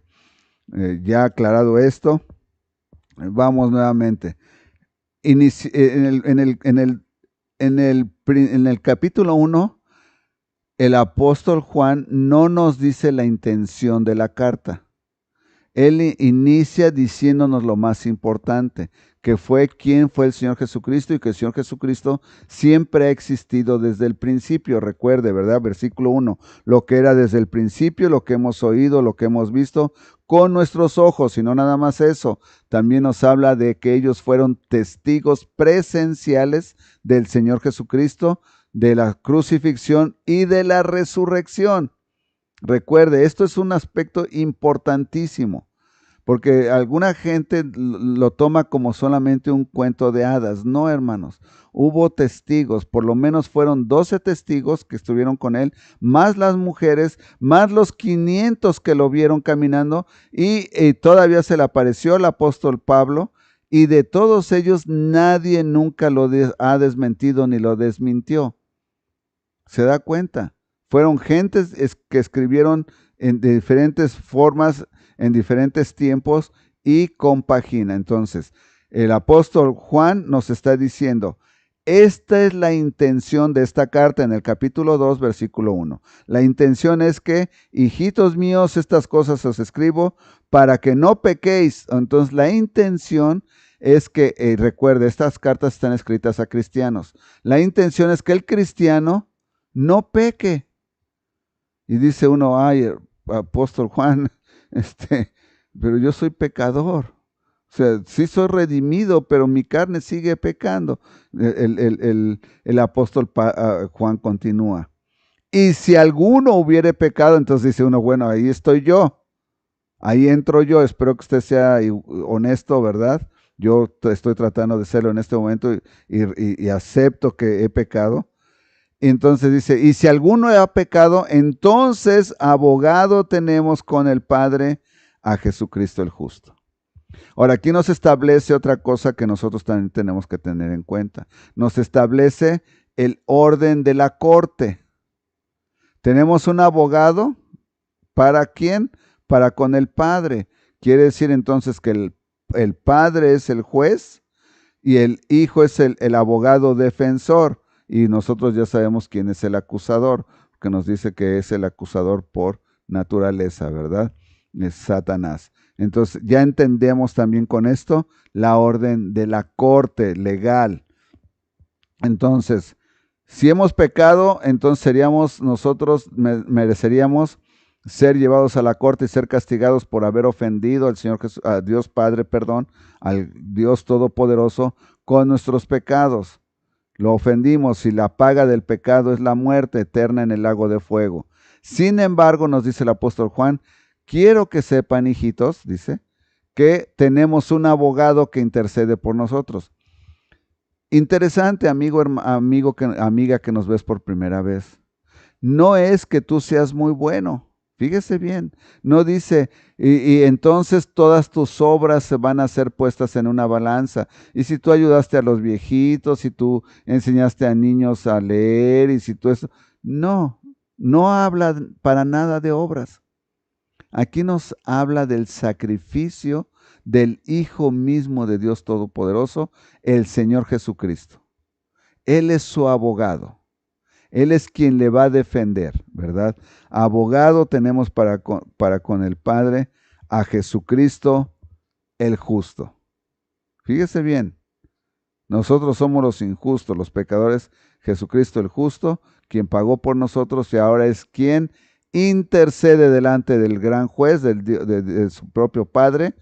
ya aclarado esto, vamos nuevamente. En el capítulo 1, el apóstol Juan no nos dice la intención de la carta. Él inicia diciéndonos lo más importante, que fue quién fue el Señor Jesucristo y que el Señor Jesucristo siempre ha existido desde el principio. Recuerde, ¿verdad? Versículo 1, lo que era desde el principio, lo que hemos oído, lo que hemos visto con nuestros ojos, y no nada más eso, también nos habla de que ellos fueron testigos presenciales del Señor Jesucristo, de la crucifixión y de la resurrección. Recuerde, esto es un aspecto importantísimo, porque alguna gente lo toma como solamente un cuento de hadas. No, hermanos, hubo testigos, por lo menos fueron 12 testigos que estuvieron con él, más las mujeres, más los 500 que lo vieron caminando, y todavía se le apareció el apóstol Pablo, y de todos ellos nadie nunca lo ha desmentido ni lo desmintió. ¿Se da cuenta? Fueron gentes que escribieron en diferentes formas, en diferentes tiempos, y compagina. Entonces, el apóstol Juan nos está diciendo, esta es la intención de esta carta en el capítulo 2, versículo 1. La intención es que, hijitos míos, estas cosas os escribo para que no pequéis. Entonces, la intención es que, recuerde, estas cartas están escritas a cristianos. La intención es que el cristiano no peque. Y dice uno, ay, apóstol Juan, pero yo soy pecador. O sea, sí soy redimido, pero mi carne sigue pecando. El apóstol Juan continúa. Y si alguno hubiere pecado, entonces dice uno, bueno, ahí estoy yo. Ahí entro yo. Espero que usted sea honesto, ¿verdad? Yo estoy tratando de serlo en este momento y acepto que he pecado. Entonces dice, y si alguno ha pecado, entonces abogado tenemos con el Padre a Jesucristo el justo. Ahora, aquí nos establece otra cosa que nosotros también tenemos que tener en cuenta. Nos establece el orden de la corte. Tenemos un abogado, ¿para quién? Para con el Padre. Quiere decir entonces que el Padre es el juez y el Hijo es el abogado defensor. Y nosotros ya sabemos quién es el acusador, que nos dice que es el acusador por naturaleza, ¿verdad? Es Satanás. Entonces ya entendemos también con esto la orden de la corte legal. Entonces, si hemos pecado, entonces mereceríamos ser llevados a la corte y ser castigados por haber ofendido al Señor Jesús, a Dios Padre, perdón, al Dios Todopoderoso con nuestros pecados. Lo ofendimos y la paga del pecado es la muerte eterna en el lago de fuego. Sin embargo, nos dice el apóstol Juan, quiero que sepan, hijitos, dice, que tenemos un abogado que intercede por nosotros. Interesante, amiga que nos ves por primera vez. No es que tú seas muy bueno. Fíjese bien, no dice, y entonces todas tus obras se van a ser puestas en una balanza. Y si tú ayudaste a los viejitos, si tú enseñaste a niños a leer, y si tú eso. No, no habla para nada de obras. Aquí nos habla del sacrificio del Hijo mismo de Dios Todopoderoso, el Señor Jesucristo. Él es su abogado. Él es quien le va a defender, ¿verdad? Abogado tenemos para con el Padre a Jesucristo el justo. Fíjese bien, nosotros somos los injustos, los pecadores, Jesucristo el justo, quien pagó por nosotros y ahora es quien intercede delante del gran juez, de su propio Padre,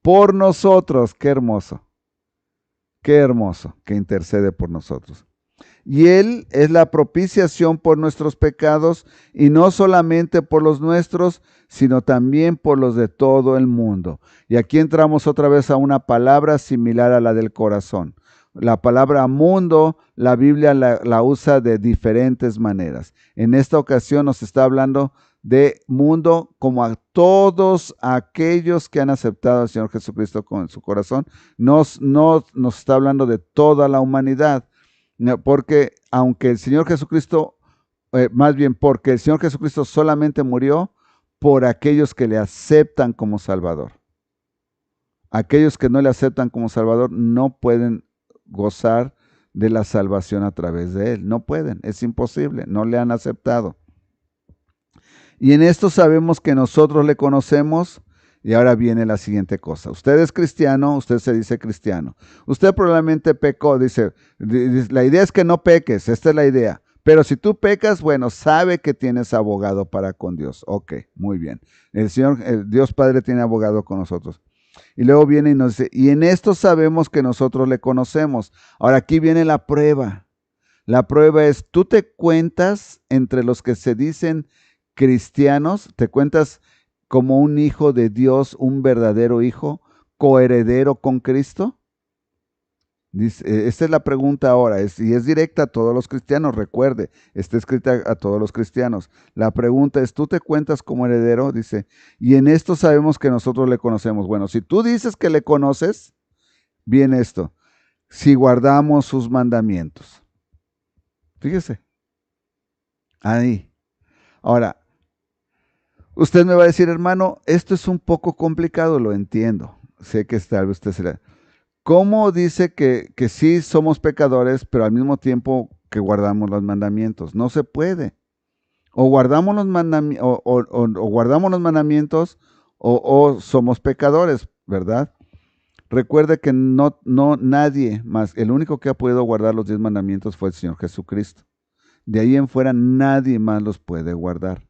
por nosotros. Qué hermoso que intercede por nosotros. Y Él es la propiciación por nuestros pecados, y no solamente por los nuestros, sino también por los de todo el mundo. Y aquí entramos otra vez a una palabra similar a la del corazón. La palabra mundo, la Biblia la usa de diferentes maneras. En esta ocasión nos está hablando de mundo como a todos aquellos que han aceptado al Señor Jesucristo con su corazón. No nos está hablando de toda la humanidad. Porque aunque el Señor Jesucristo, porque el Señor Jesucristo solamente murió por aquellos que le aceptan como Salvador. Aquellos que no le aceptan como Salvador no pueden gozar de la salvación a través de Él. No pueden, es imposible, no le han aceptado. Y en esto sabemos que nosotros le conocemos. Y ahora viene la siguiente cosa. Usted es cristiano, usted se dice cristiano. Usted probablemente pecó, dice, la idea es que no peques, esta es la idea. Pero si tú pecas, bueno, sabe que tienes abogado para con Dios. Ok, muy bien. El Dios Padre tiene abogado con nosotros. Y luego viene y nos dice, y en esto sabemos que nosotros le conocemos. Ahora aquí viene la prueba. La prueba es, tú te cuentas entre los que se dicen cristianos, te cuentas como un hijo de Dios, un verdadero hijo, coheredero con Cristo? Esta es la pregunta ahora, y es directa a todos los cristianos, recuerde, está escrita a todos los cristianos. La pregunta es, ¿tú te cuentas como heredero? Dice, y en esto sabemos que nosotros le conocemos. Bueno, si tú dices que le conoces, viene esto, si guardamos sus mandamientos. Fíjese, ahí. Ahora, usted me va a decir, hermano, esto es un poco complicado, lo entiendo. Sé que tal vez usted será. ¿Cómo dice que sí somos pecadores, pero al mismo tiempo que guardamos los mandamientos? No se puede. O guardamos los guardamos los mandamientos o somos pecadores, ¿verdad? Recuerde que no nadie más, el único que ha podido guardar los 10 mandamientos fue el Señor Jesucristo. De ahí en fuera nadie más los puede guardar.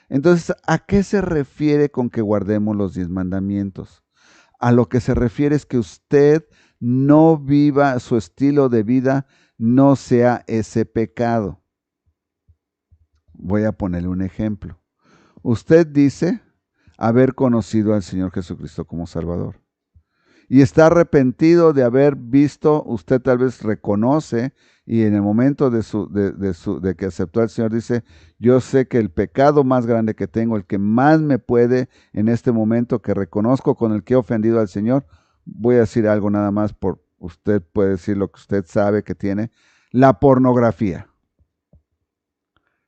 Entonces, ¿a qué se refiere con que guardemos los 10 mandamientos? A lo que se refiere es que usted no viva, su estilo de vida no sea ese pecado. Voy a ponerle un ejemplo. Usted dice haber conocido al Señor Jesucristo como Salvador y está arrepentido de haber visto, usted tal vez reconoce y en el momento de que aceptó al Señor dice, yo sé que el pecado más grande que tengo, el que más me puede en este momento que reconozco con el que he ofendido al Señor, voy a decir algo nada más, usted puede decir lo que usted sabe que tiene, la pornografía.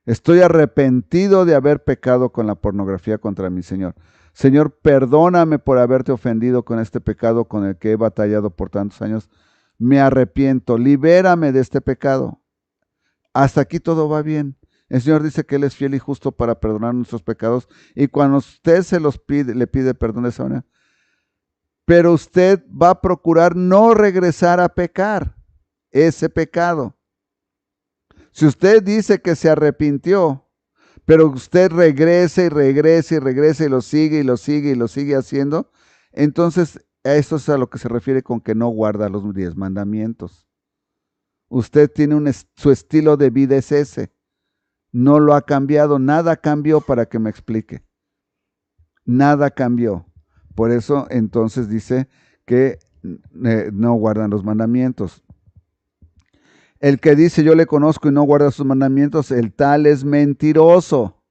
Estoy arrepentido de haber pecado con la pornografía contra mi Señor. Señor, perdóname por haberte ofendido con este pecado con el que he batallado por tantos años. Me arrepiento, libérame de este pecado. Hasta aquí todo va bien. El Señor dice que Él es fiel y justo para perdonar nuestros pecados. Y cuando usted se los pide, le pide perdón de esa manera. Pero usted va a procurar no regresar a pecar ese pecado. Si usted dice que se arrepintió, pero usted regresa y regresa y regresa y lo sigue y lo sigue y lo sigue haciendo, entonces a eso es a lo que se refiere con que no guarda los 10 mandamientos. Usted tiene su estilo de vida es ese. No lo ha cambiado, nada cambió para que me explique. Nada cambió. Por eso entonces dice que no guardan los mandamientos. El que dice yo le conozco y no guarda sus mandamientos, el tal es mentiroso.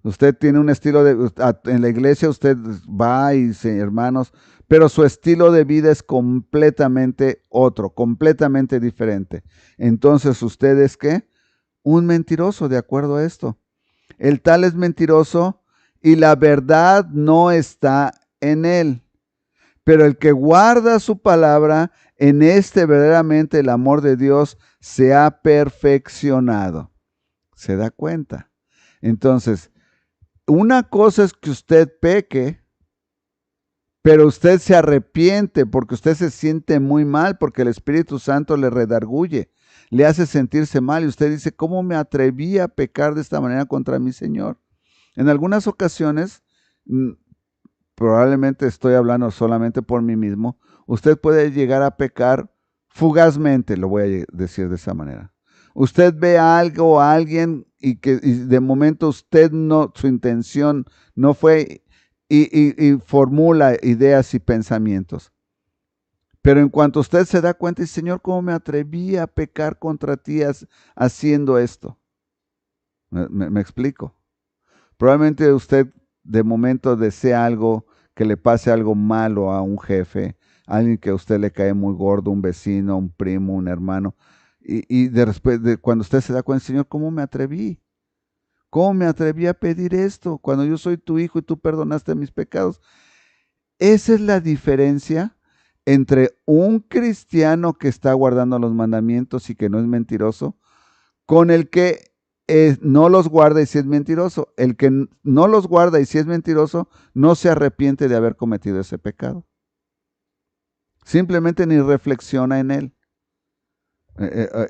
Usted tiene un estilo en la iglesia usted va y dice, hermanos, pero su estilo de vida es completamente otro, completamente diferente. Entonces, ¿usted es qué? Un mentiroso, de acuerdo a esto. El tal es mentiroso y la verdad no está en él. Pero el que guarda su palabra, en este verdaderamente el amor de Dios se ha perfeccionado. ¿Se da cuenta? Entonces, una cosa es que usted peque, pero usted se arrepiente porque usted se siente muy mal, porque el Espíritu Santo le redarguye, le hace sentirse mal y usted dice, ¿cómo me atreví a pecar de esta manera contra mi Señor? En algunas ocasiones, probablemente estoy hablando solamente por mí mismo, usted puede llegar a pecar fugazmente, lo voy a decir de esa manera. Usted ve algo o a alguien y de momento usted no, su intención no fue y formula ideas y pensamientos. Pero en cuanto usted se da cuenta, dice, Señor, ¿cómo me atreví a pecar contra ti haciendo esto? ¿Me explico? Probablemente usted de momento desea algo, que le pase algo malo a un jefe, a alguien que a usted le cae muy gordo, un vecino, un primo, un hermano. Y cuando usted se da cuenta, Señor, ¿cómo me atreví? ¿Cómo me atreví a pedir esto cuando yo soy tu hijo y tú perdonaste mis pecados? Esa es la diferencia entre un cristiano que está guardando los mandamientos y que no es mentiroso, con el que no los guarda y si es mentiroso. El que no los guarda y si es mentiroso, no se arrepiente de haber cometido ese pecado. Simplemente ni reflexiona en él.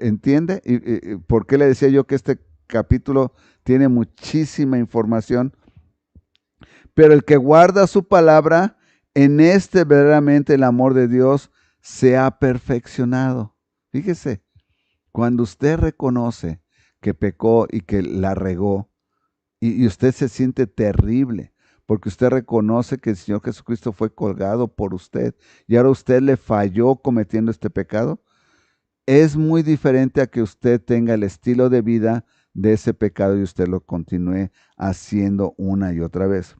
¿Entiende? ¿Y por qué le decía yo que este capítulo tiene muchísima información? Pero el que guarda su palabra, en este verdaderamente el amor de Dios se ha perfeccionado. Fíjese, cuando usted reconoce que pecó y que la regó, y usted se siente terrible, porque usted reconoce que el Señor Jesucristo fue colgado por usted y ahora usted le falló cometiendo este pecado, es muy diferente a que usted tenga el estilo de vida de ese pecado y usted lo continúe haciendo una y otra vez.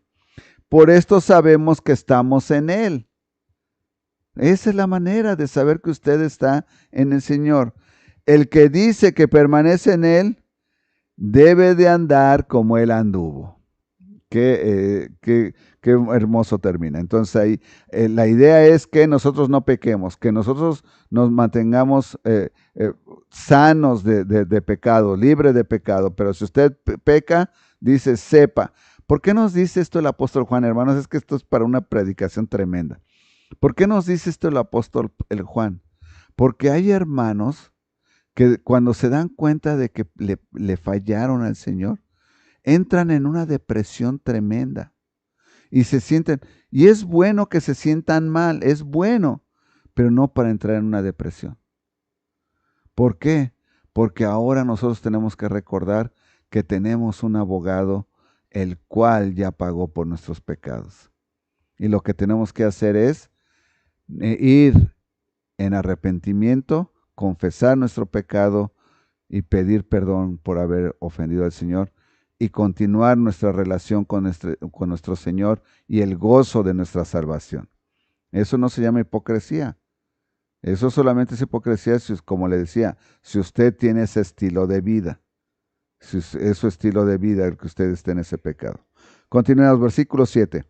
Por esto sabemos que estamos en Él. Esa es la manera de saber que usted está en el Señor. El que dice que permanece en Él debe de andar como Él anduvo. Qué hermoso termina. Entonces ahí la idea es que nosotros no pequemos, que nosotros nos mantengamos sanos de pecado, libres de pecado. Pero si usted peca, dice, sepa. ¿Por qué nos dice esto el apóstol Juan, hermanos? Es que esto es para una predicación tremenda. ¿Por qué nos dice esto el apóstol Juan? Porque hay hermanos que cuando se dan cuenta de que le fallaron al Señor, entran en una depresión tremenda y se sienten, y es bueno que se sientan mal, es bueno, pero no para entrar en una depresión. ¿Por qué? Porque ahora nosotros tenemos que recordar que tenemos un abogado el cual ya pagó por nuestros pecados. Y lo que tenemos que hacer es ir en arrepentimiento, confesar nuestro pecado y pedir perdón por haber ofendido al Señor y continuar nuestra relación con nuestro Señor y el gozo de nuestra salvación. Eso no se llama hipocresía. Eso solamente es hipocresía, como le decía, si usted tiene ese estilo de vida. Si es su estilo de vida el que usted esté en ese pecado. Continuemos, versículo 7.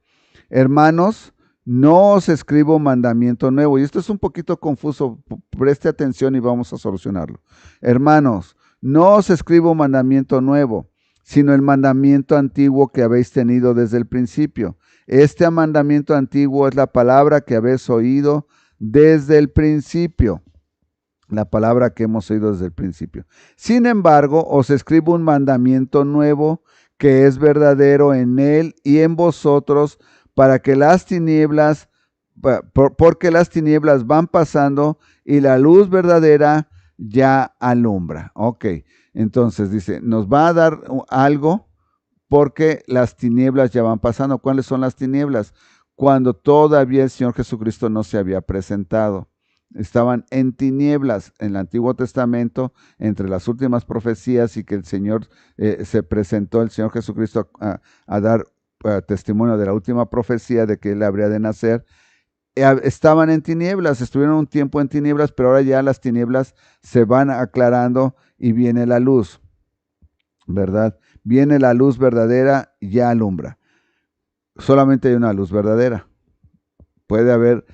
Hermanos, no os escribo mandamiento nuevo. Y esto es un poquito confuso. Preste atención y vamos a solucionarlo. Hermanos, no os escribo mandamiento nuevo, sino el mandamiento antiguo que habéis tenido desde el principio. Este mandamiento antiguo es la palabra que habéis oído desde el principio. La palabra que hemos oído desde el principio. Sin embargo, os escribo un mandamiento nuevo que es verdadero en él y en vosotros, para que las tinieblas, porque las tinieblas van pasando y la luz verdadera ya alumbra. Ok, entonces dice, nos va a dar algo porque las tinieblas ya van pasando. ¿Cuáles son las tinieblas? Cuando todavía el Señor Jesucristo no se había presentado. Estaban en tinieblas en el Antiguo Testamento, entre las últimas profecías y que el Señor se presentó, el Señor Jesucristo, a dar testimonio de la última profecía de que Él habría de nacer. Estaban en tinieblas, estuvieron un tiempo en tinieblas, pero ahora ya las tinieblas se van aclarando y viene la luz, ¿verdad? Viene la luz verdadera y ya alumbra. Solamente hay una luz verdadera. Puede haber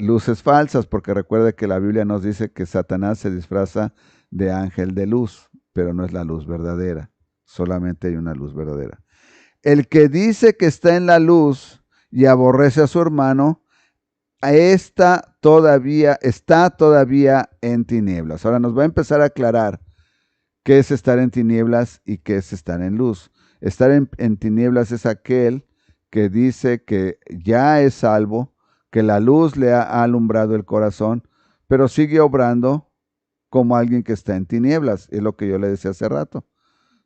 luces falsas, porque recuerde que la Biblia nos dice que Satanás se disfraza de ángel de luz, pero no es la luz verdadera, solamente hay una luz verdadera. El que dice que está en la luz y aborrece a su hermano, está todavía en tinieblas. Ahora nos va a empezar a aclarar qué es estar en tinieblas y qué es estar en luz. Estar en tinieblas es aquel que dice que ya es salvo, que la luz le ha alumbrado el corazón, pero sigue obrando como alguien que está en tinieblas. Es lo que yo le decía hace rato.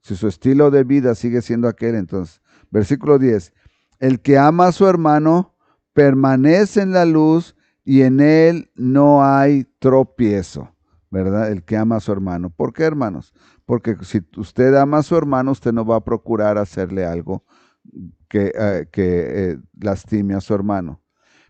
Si su estilo de vida sigue siendo aquel, entonces, versículo 10, el que ama a su hermano permanece en la luz y en él no hay tropiezo, ¿verdad? El que ama a su hermano. ¿Por qué, hermanos? Porque si usted ama a su hermano, usted no va a procurar hacerle algo que lastime a su hermano.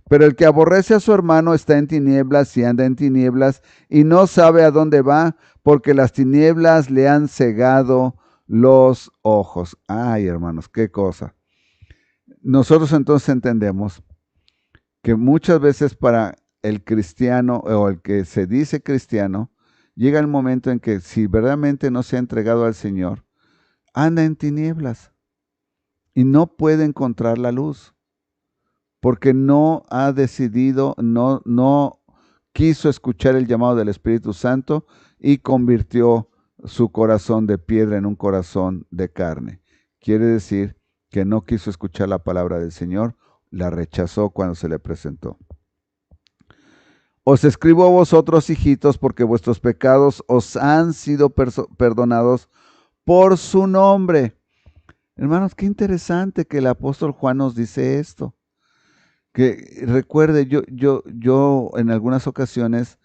Pero el que aborrece a su hermano está en tinieblas y anda en tinieblas y no sabe a dónde va, porque las tinieblas le han cegado los ojos. Ay, hermanos, qué cosa. Nosotros entonces entendemos que muchas veces para el cristiano o el que se dice cristiano, llega el momento en que si verdaderamente no se ha entregado al Señor, anda en tinieblas y no puede encontrar la luz, porque no ha decidido, no quiso escuchar el llamado del Espíritu Santo y convirtió su corazón de piedra en un corazón de carne. Quiere decir que no quiso escuchar la palabra del Señor, la rechazó cuando se le presentó. Os escribo a vosotros, hijitos, porque vuestros pecados os han sido perdonados por su nombre. Hermanos, qué interesante que el apóstol Juan nos dice esto. Que recuerde, yo en algunas ocasiones,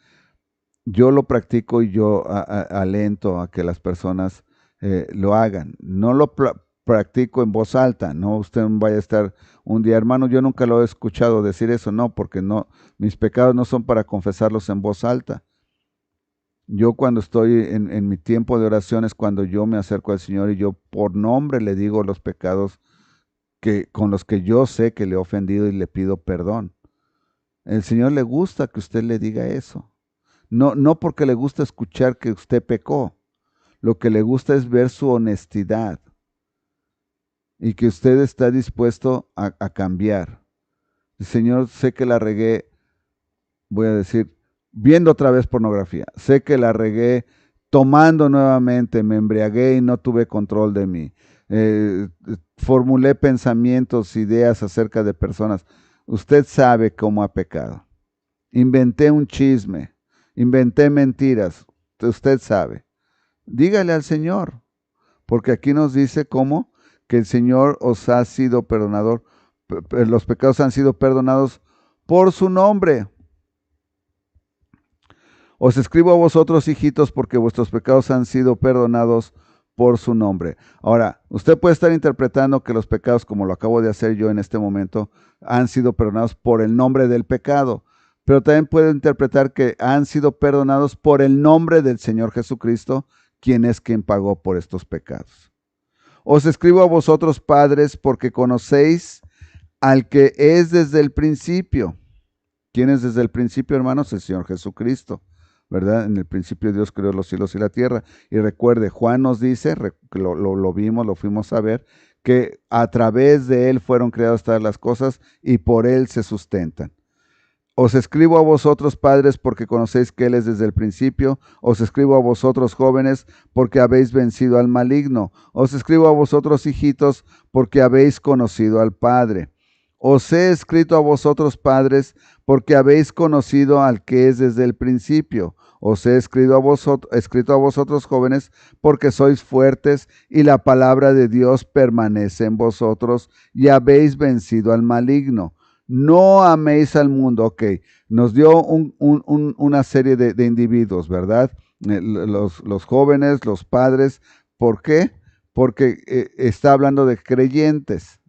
yo lo practico y yo alento a que las personas lo hagan. No lo practico en voz alta, no usted vaya a estar un día, hermano, yo nunca lo he escuchado decir eso, no, porque no, mis pecados no son para confesarlos en voz alta. Yo cuando estoy en mi tiempo de oración es cuando yo me acerco al Señor y yo por nombre le digo los pecados con los que yo sé que le he ofendido y le pido perdón. El Señor le gusta que usted le diga eso. No, no porque le gusta escuchar que usted pecó. Lo que le gusta es ver su honestidad y que usted está dispuesto a cambiar. Señor, sé que la regué, voy a decir, viendo otra vez pornografía. Sé que la regué tomando nuevamente, me embriagué y no tuve control de mí. Formulé pensamientos, ideas acerca de personas. Usted sabe cómo ha pecado. Inventé un chisme, inventé mentiras. Usted sabe. Dígale al Señor, porque aquí nos dice cómo que el Señor os ha sido perdonador, los pecados han sido perdonados por su nombre. Os escribo a vosotros, hijitos, porque vuestros pecados han sido perdonados por su nombre. Ahora, usted puede estar interpretando que los pecados, como lo acabo de hacer yo en este momento, han sido perdonados por el nombre del pecado, pero también puede interpretar que han sido perdonados por el nombre del Señor Jesucristo, quien es quien pagó por estos pecados. Os escribo a vosotros, padres, porque conocéis al que es desde el principio. ¿Quién es desde el principio, hermanos? El Señor Jesucristo, ¿verdad? En el principio Dios creó los cielos y la tierra. Y recuerde, Juan nos dice, lo vimos, lo fuimos a ver, que a través de Él fueron creadas todas las cosas y por Él se sustentan. Os escribo a vosotros, padres, porque conocéis que Él es desde el principio. Os escribo a vosotros, jóvenes, porque habéis vencido al maligno. Os escribo a vosotros, hijitos, porque habéis conocido al Padre. Os he escrito a vosotros, padres, porque habéis conocido al que es desde el principio. Os he escrito a vosotros, jóvenes, porque sois fuertes y la palabra de Dios permanece en vosotros y habéis vencido al maligno. No améis al mundo. Ok, nos dio una serie de individuos, ¿verdad? Los jóvenes, los padres. ¿Por qué? Porque está hablando de creyentes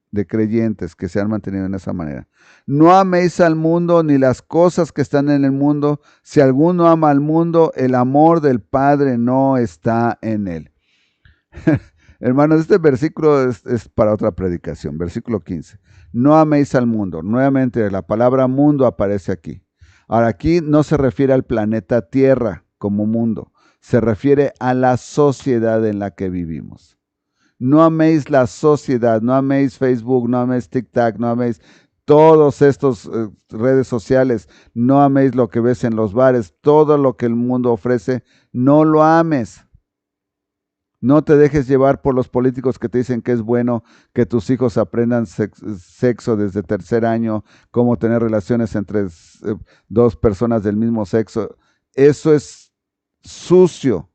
que se han mantenido en esa manera. No améis al mundo ni las cosas que están en el mundo. Si alguno ama al mundo, el amor del Padre no está en él. Hermanos, este versículo es para otra predicación, versículo 15. No améis al mundo. Nuevamente, la palabra mundo aparece aquí. Ahora, aquí no se refiere al planeta Tierra como mundo, se refiere a la sociedad en la que vivimos. No améis la sociedad, no améis Facebook, no améis TikTok, no améis todos estos redes sociales, no améis lo que ves en los bares, todo lo que el mundo ofrece, no lo ames. No te dejes llevar por los políticos que te dicen que es bueno que tus hijos aprendan sexo desde tercer año, cómo tener relaciones entre dos personas del mismo sexo. Eso es sucio.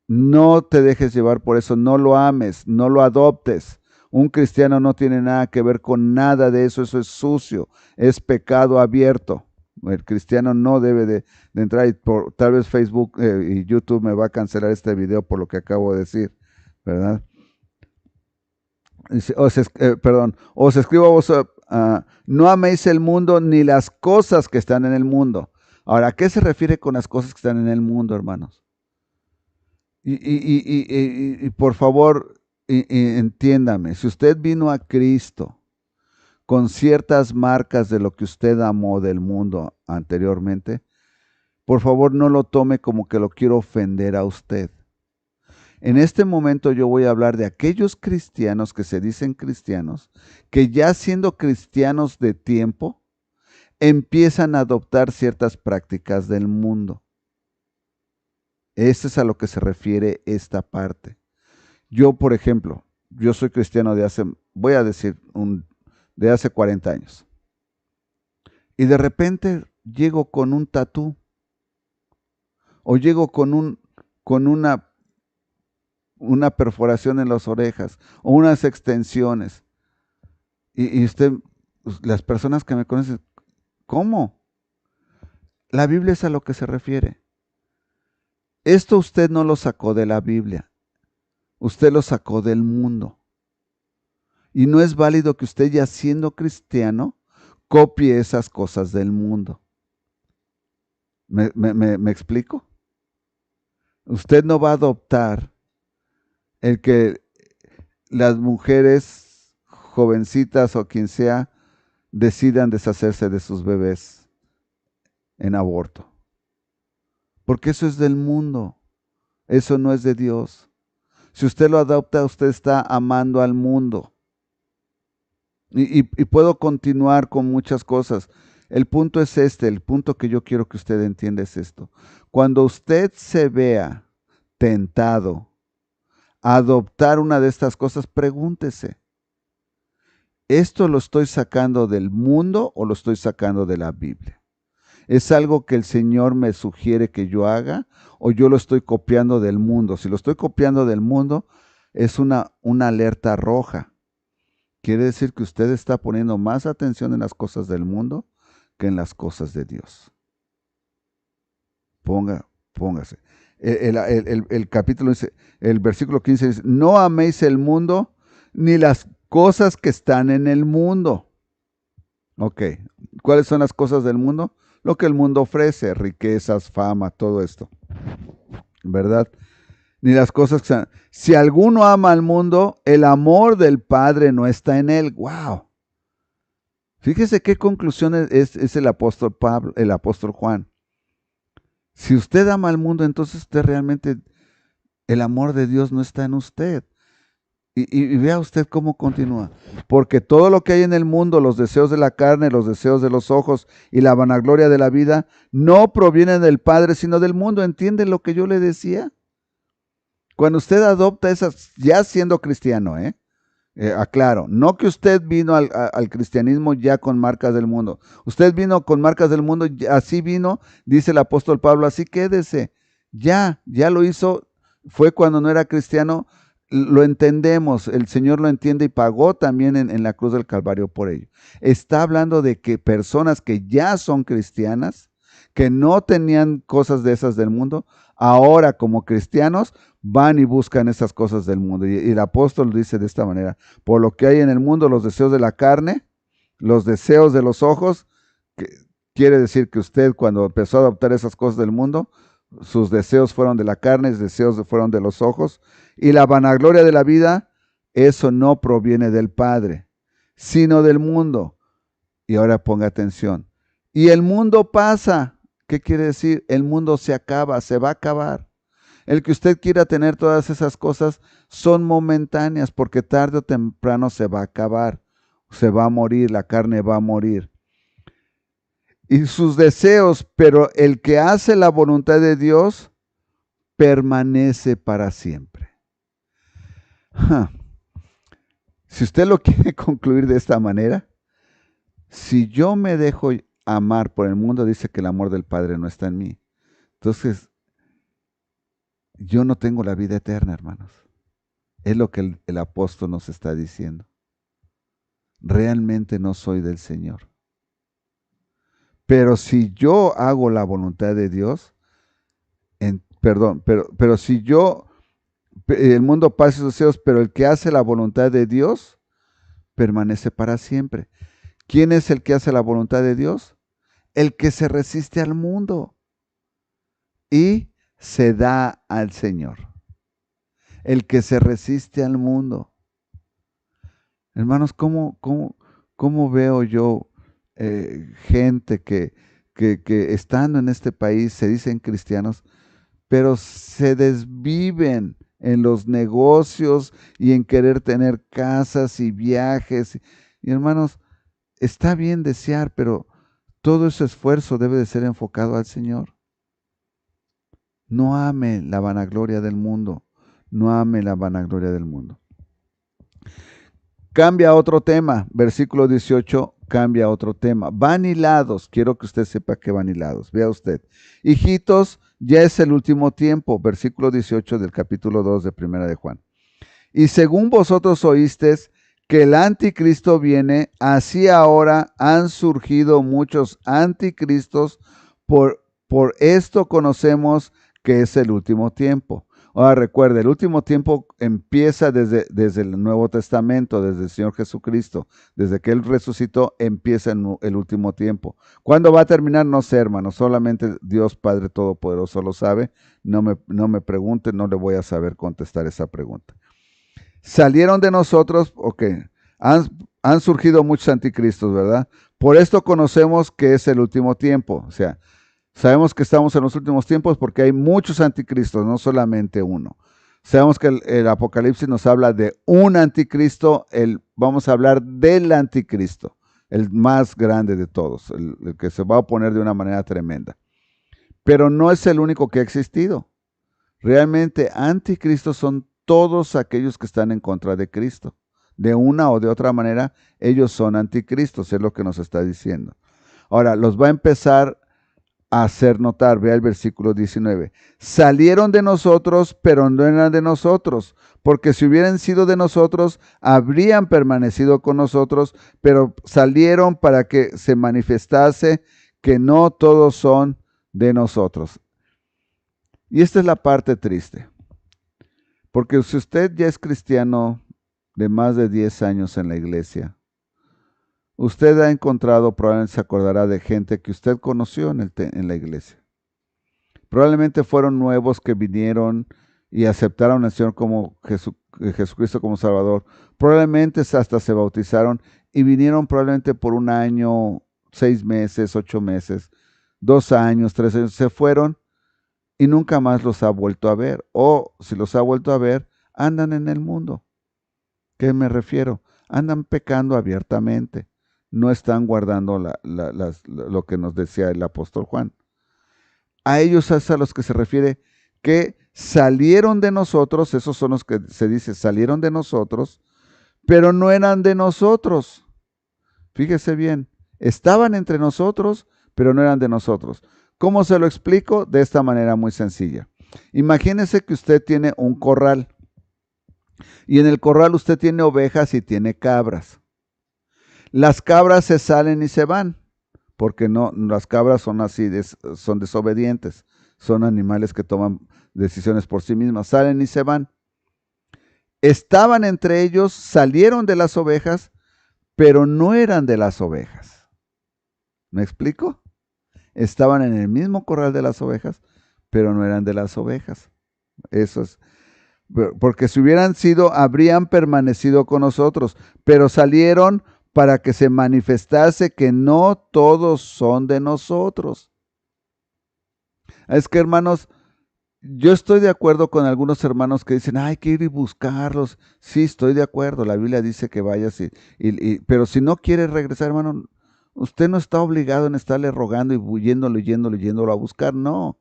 No te dejes llevar por eso, no lo ames, no lo adoptes. Un cristiano no tiene nada que ver con nada de eso, eso es sucio, es pecado abierto. El cristiano no debe de entrar y tal vez Facebook y YouTube me va a cancelar este video por lo que acabo de decir, ¿verdad? Os escribo a vos, no améis el mundo ni las cosas que están en el mundo. Ahora, ¿a qué se refiere con las cosas que están en el mundo, hermanos? Y por favor, entiéndame, si usted vino a Cristo con ciertas marcas de lo que usted amó del mundo anteriormente, por favor no lo tome como que lo quiero ofender a usted. En este momento yo voy a hablar de aquellos cristianos que se dicen cristianos, que ya siendo cristianos de tiempo, empiezan a adoptar ciertas prácticas del mundo. Este es a lo que se refiere esta parte. Yo, por ejemplo, yo soy cristiano de hace, voy a decir, de hace 40 años. Y de repente llego con un tatú. O llego con una una perforación en las orejas o unas extensiones. Y usted, las personas que me conocen, ¿cómo? La Biblia es a lo que se refiere. Esto usted no lo sacó de la Biblia, usted lo sacó del mundo. Y no es válido que usted, ya siendo cristiano, copie esas cosas del mundo. ¿Me explico? Usted no va a adoptar el que las mujeres jovencitas o quien sea decidan deshacerse de sus bebés en aborto. Porque eso es del mundo, eso no es de Dios. Si usted lo adopta, usted está amando al mundo. Y puedo continuar con muchas cosas. El punto es el punto que yo quiero que usted entienda es esto. Cuando usted se vea tentado a adoptar una de estas cosas, pregúntese, ¿esto lo estoy sacando del mundo o lo estoy sacando de la Biblia? ¿Es algo que el Señor me sugiere que yo haga o yo lo estoy copiando del mundo? Si lo estoy copiando del mundo, es una alerta roja. Quiere decir que usted está poniendo más atención en las cosas del mundo que en las cosas de Dios. Póngase. El capítulo dice, el versículo 15 dice, no améis el mundo ni las cosas que están en el mundo. Ok, ¿cuáles son las cosas del mundo? Lo que el mundo ofrece, riquezas, fama, todo esto, ¿verdad? Ni las cosas que están. Si alguno ama al mundo, el amor del Padre no está en él. ¡Wow! Fíjese qué conclusión es el apóstol Pablo, el apóstol Juan. Si usted ama al mundo, entonces usted realmente, el amor de Dios no está en usted. Y vea usted cómo continúa. Porque todo lo que hay en el mundo, los deseos de la carne, los deseos de los ojos y la vanagloria de la vida, no provienen del Padre, sino del mundo. ¿Entiende lo que yo le decía? Cuando usted adopta esas, ya siendo cristiano, aclaro, no que usted vino al cristianismo ya con marcas del mundo. Usted vino con marcas del mundo, así vino, dice el apóstol Pablo, así quédese. Ya lo hizo, fue cuando no era cristiano, lo entendemos, el Señor lo entiende y pagó también en la cruz del Calvario por ello. Está hablando de que personas que ya son cristianas, que no tenían cosas de esas del mundo, ahora como cristianos van y buscan esas cosas del mundo. Y el apóstol dice de esta manera, por lo que hay en el mundo, los deseos de la carne, los deseos de los ojos, que quiere decir que usted cuando empezó a adoptar esas cosas del mundo, sus deseos fueron de la carne, sus deseos fueron de los ojos, y la vanagloria de la vida, eso no proviene del Padre, sino del mundo. Y ahora ponga atención. Y el mundo pasa. ¿Qué quiere decir? El mundo se acaba, se va a acabar. El que usted quiera tener todas esas cosas son momentáneas porque tarde o temprano se va a acabar, se va a morir, la carne va a morir. Y sus deseos, pero el que hace la voluntad de Dios permanece para siempre. Si usted lo quiere concluir de esta manera, si yo me dejo amar por el mundo, dice que el amor del Padre no está en mí. Entonces, yo no tengo la vida eterna, hermanos. Es lo que el apóstol nos está diciendo. Realmente no soy del Señor. Pero si yo hago la voluntad de Dios, pero si yo, el mundo pasa sus deseos, pero el que hace la voluntad de Dios, permanece para siempre. ¿Quién es el que hace la voluntad de Dios? El que se resiste al mundo y se da al Señor. El que se resiste al mundo. Hermanos, ¿cómo veo yo gente que estando en este país se dicen cristianos, pero se desviven en los negocios y en querer tener casas y viajes? Y hermanos, está bien desear, pero todo ese esfuerzo debe de ser enfocado al Señor. No ame la vanagloria del mundo. No ame la vanagloria del mundo. Cambia a otro tema, versículo 18. cambia a otro tema. Van hilados, quiero que usted sepa que van hilados. Vea usted. Hijitos, ya es el último tiempo, versículo 18 del capítulo 2 de Primera de Juan. Y según vosotros oísteis que el anticristo viene, así ahora han surgido muchos anticristos, por esto conocemos que es el último tiempo. Ahora recuerde, el último tiempo empieza desde el Nuevo Testamento, desde el Señor Jesucristo, desde que Él resucitó, empieza el último tiempo. ¿Cuándo va a terminar? No sé, hermano, solamente Dios Padre Todopoderoso lo sabe. No me pregunte, no le voy a saber contestar esa pregunta. Salieron de nosotros, ok, han surgido muchos anticristos, ¿verdad? Por esto conocemos que es el último tiempo, o sea, sabemos que estamos en los últimos tiempos porque hay muchos anticristos, no solamente uno. Sabemos que el Apocalipsis nos habla de un anticristo, vamos a hablar del anticristo, el más grande de todos, el que se va a oponer de una manera tremenda. Pero no es el único que ha existido. Realmente anticristos son todos aquellos que están en contra de Cristo. De una o de otra manera, ellos son anticristos, es lo que nos está diciendo. Ahora, los va a empezar a hacer notar, vea el versículo 19. Salieron de nosotros, pero no eran de nosotros, porque si hubieran sido de nosotros, habrían permanecido con nosotros, pero salieron para que se manifestase que no todos son de nosotros. Y esta es la parte triste, porque si usted ya es cristiano de más de 10 años en la iglesia, usted ha encontrado, probablemente se acordará de gente que usted conoció en la iglesia. Probablemente fueron nuevos que vinieron y aceptaron al Señor como Jesucristo como Salvador. Probablemente hasta se bautizaron y vinieron probablemente por 1 año, 6 meses, 8 meses, 2 años, 3 años, se fueron y nunca más los ha vuelto a ver. O si los ha vuelto a ver, andan en el mundo. ¿Qué me refiero? Andan pecando abiertamente. No están guardando lo que nos decía el apóstol Juan. A ellos es a los que se refiere que salieron de nosotros, esos son los que se dice salieron de nosotros, pero no eran de nosotros. Fíjese bien, estaban entre nosotros, pero no eran de nosotros. ¿Cómo se lo explico? De esta manera muy sencilla. Imagínese que usted tiene un corral y en el corral usted tiene ovejas y tiene cabras. Las cabras se salen y se van, porque no, las cabras son así, son desobedientes, son animales que toman decisiones por sí mismas, salen y se van. Estaban entre ellos, salieron de las ovejas, pero no eran de las ovejas. ¿Me explico? Estaban en el mismo corral de las ovejas, pero no eran de las ovejas. Eso es. Porque si hubieran sido, habrían permanecido con nosotros, pero salieron para que se manifestase que no todos son de nosotros. Es que, hermanos, yo estoy de acuerdo con algunos hermanos que dicen, hay que ir y buscarlos. Sí, estoy de acuerdo, la Biblia dice que vayas, pero si no quiere regresar, hermano, usted no está obligado en estarle rogando y yéndolo a buscar, no.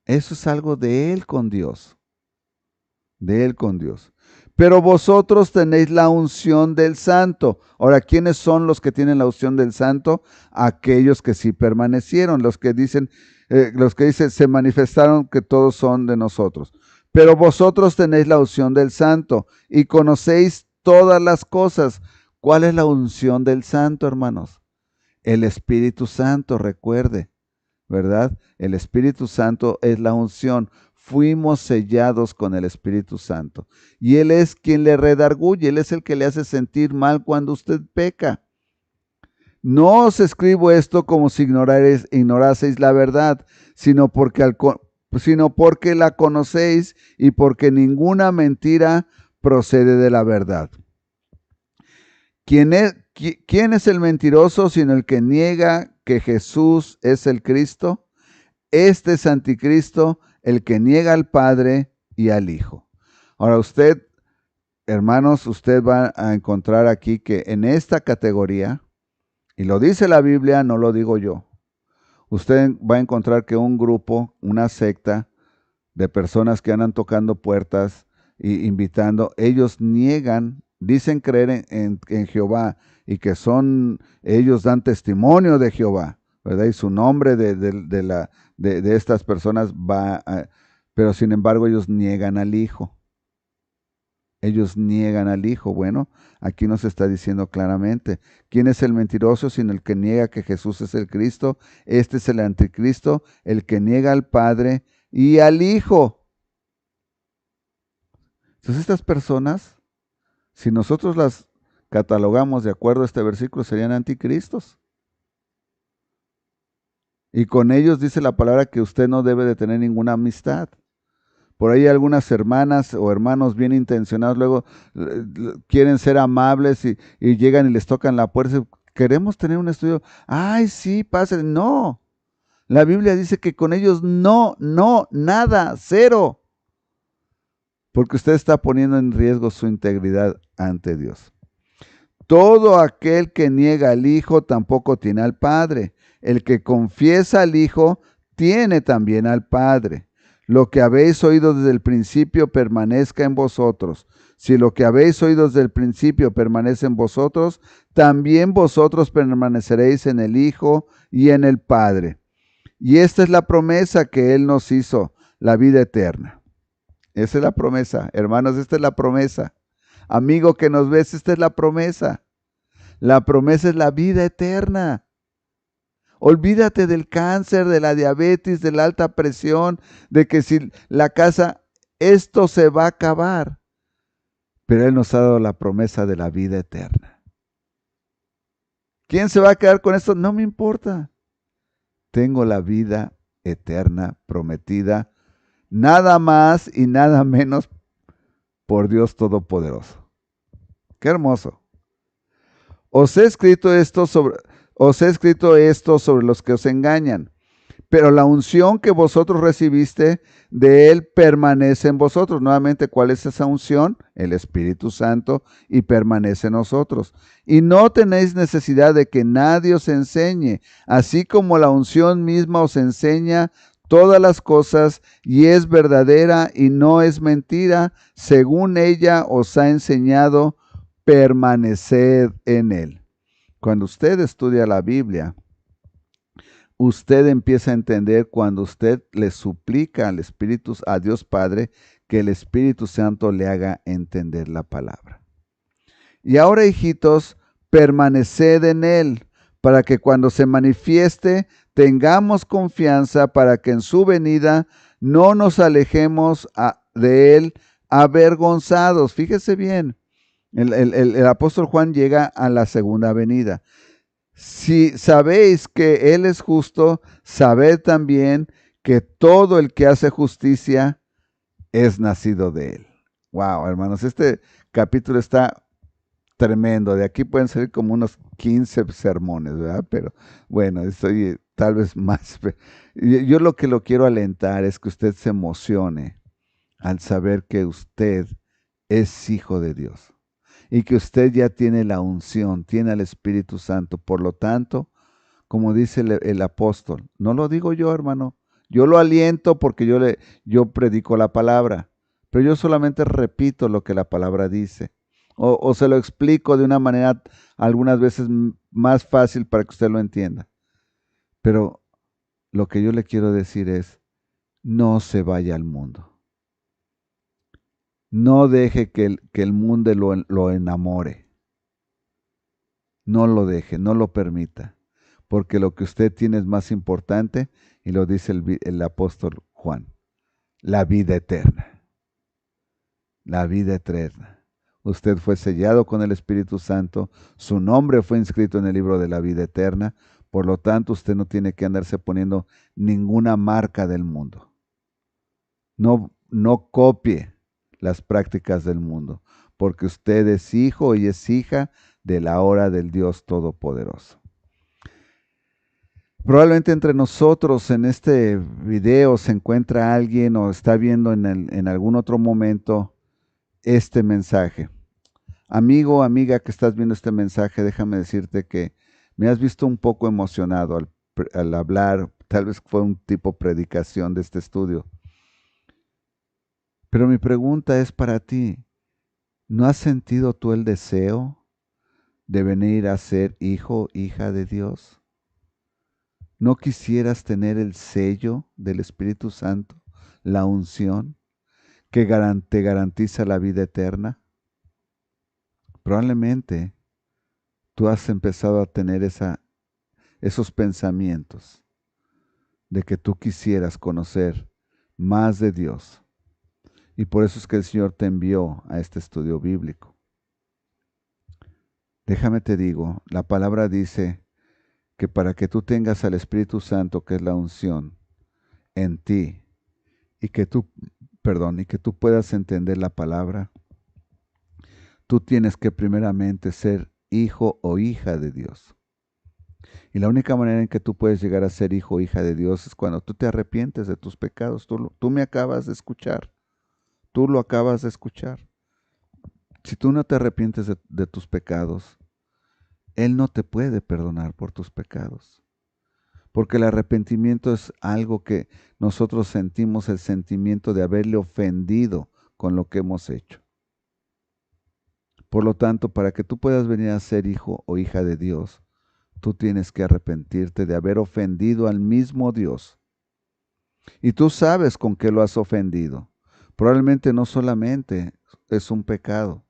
Eso es algo de él con Dios. De él con Dios. Pero vosotros tenéis la unción del Santo. Ahora, ¿quiénes son los que tienen la unción del Santo? Aquellos que sí permanecieron, los que dicen, se manifestaron que todos son de nosotros. Pero vosotros tenéis la unción del Santo y conocéis todas las cosas. ¿Cuál es la unción del Santo, hermanos? El Espíritu Santo, recuerde, ¿verdad? El Espíritu Santo es la unción. Fuimos sellados con el Espíritu Santo. Y Él es quien le redarguye, Él es el que le hace sentir mal cuando usted peca. No os escribo esto como si ignoraseis la verdad, sino porque la conocéis y porque ninguna mentira procede de la verdad. ¿Quién es el mentiroso sino el que niega que Jesús es el Cristo? Este es anticristo, el que niega al Padre y al Hijo. Ahora usted, hermanos, usted va a encontrar aquí que en esta categoría, y lo dice la Biblia, no lo digo yo, usted va a encontrar que un grupo, una secta de personas que andan tocando puertas e invitando, ellos niegan dicen creer en Jehová y que ellos dan testimonio de Jehová, ¿verdad? Y su nombre de estas personas pero sin embargo ellos niegan al Hijo. Ellos niegan al Hijo. Bueno, aquí nos está diciendo claramente, ¿quién es el mentiroso sino el que niega que Jesús es el Cristo? Este es el anticristo, el que niega al Padre y al Hijo. Entonces estas personas, si nosotros las catalogamos de acuerdo a este versículo, serían anticristos. Y con ellos dice la palabra que usted no debe de tener ninguna amistad. Por ahí algunas hermanas o hermanos bien intencionados luego quieren ser amables y llegan y les tocan la puerta. Queremos tener un estudio. Ay, sí, pasen. No. La Biblia dice que con ellos no, nada, cero. Porque usted está poniendo en riesgo su integridad ante Dios. Todo aquel que niega al Hijo tampoco tiene al Padre. El que confiesa al Hijo tiene también al Padre. Lo que habéis oído desde el principio permanezca en vosotros. Si lo que habéis oído desde el principio permanece en vosotros, también vosotros permaneceréis en el Hijo y en el Padre. Y esta es la promesa que Él nos hizo, la vida eterna. Esa es la promesa, hermanos, esta es la promesa. Amigo que nos ves, esta es la promesa. La promesa es la vida eterna. Olvídate del cáncer, de la diabetes, de la alta presión, de que si la casa, esto se va a acabar. Pero Él nos ha dado la promesa de la vida eterna. ¿Quién se va a quedar con esto? No me importa. Tengo la vida eterna prometida, nada más y nada menos por Dios Todopoderoso. Qué hermoso. Os he escrito esto sobre los que os engañan, pero la unción que vosotros recibiste de Él permanece en vosotros. Nuevamente, ¿cuál es esa unción? El Espíritu Santo, y permanece en nosotros. Y no tenéis necesidad de que nadie os enseñe, así como la unción misma os enseña todas las cosas, y es verdadera y no es mentira, según ella os ha enseñado, permaneced en Él. Cuando usted estudia la Biblia, usted empieza a entender cuando usted le suplica al Espíritu, a Dios Padre, que el Espíritu Santo le haga entender la palabra. Y ahora, hijitos, permaneced en Él, para que cuando se manifieste tengamos confianza para que en su venida no nos alejemos de Él avergonzados. Fíjese bien, el apóstol Juan llega a la segunda venida. Si sabéis que Él es justo, sabed también que todo el que hace justicia es nacido de Él. Wow, hermanos, este capítulo está tremendo. De aquí pueden salir como unos 15 sermones, ¿verdad? Pero bueno, estoy tal vez más. Yo lo que lo quiero alentar es que usted se emocione al saber que usted es hijo de Dios y que usted ya tiene la unción, tiene al Espíritu Santo. Por lo tanto, como dice el apóstol, no lo digo yo, hermano, yo lo aliento porque yo predico la palabra, pero yo solamente repito lo que la palabra dice, o se lo explico de una manera algunas veces más fácil para que usted lo entienda. Pero lo que yo le quiero decir es, no se vaya al mundo. No deje que el mundo lo enamore. No lo deje, no lo permita, porque lo que usted tiene es más importante, y lo dice el apóstol Juan, la vida eterna. La vida eterna. Usted fue sellado con el Espíritu Santo, su nombre fue inscrito en el libro de la vida eterna, por lo tanto usted no tiene que andarse poniendo ninguna marca del mundo. No copie las prácticas del mundo, porque usted es hijo y es hija de la hora del Dios Todopoderoso. Probablemente entre nosotros en este video se encuentra alguien o está viendo en algún otro momento este mensaje. Amigo, amiga que estás viendo este mensaje, déjame decirte que me has visto un poco emocionado al hablar, tal vez fue un tipo predicación de este estudio. Pero mi pregunta es para ti. ¿No has sentido tú el deseo de venir a ser hijo, hija de Dios? ¿No quisieras tener el sello del Espíritu Santo, la unción que te garantiza la vida eterna? Probablemente tú has empezado a tener esos pensamientos de que tú quisieras conocer más de Dios. Y por eso es que el Señor te envió a este estudio bíblico. Déjame te digo, la palabra dice que para que tú tengas al Espíritu Santo, que es la unción, en ti, y que tú, y que tú puedas entender la palabra, tú tienes que primeramente ser hijo o hija de Dios. Y la única manera en que tú puedes llegar a ser hijo o hija de Dios es cuando tú te arrepientes de tus pecados. Tú me acabas de escuchar. Tú lo acabas de escuchar. Si tú no te arrepientes de tus pecados, Él no te puede perdonar por tus pecados. Porque el arrepentimiento es algo que nosotros sentimos, el sentimiento de haberle ofendido con lo que hemos hecho. Por lo tanto, para que tú puedas venir a ser hijo o hija de Dios, tú tienes que arrepentirte de haber ofendido al mismo Dios. Y tú sabes con qué lo has ofendido. Probablemente no solamente es un pecado.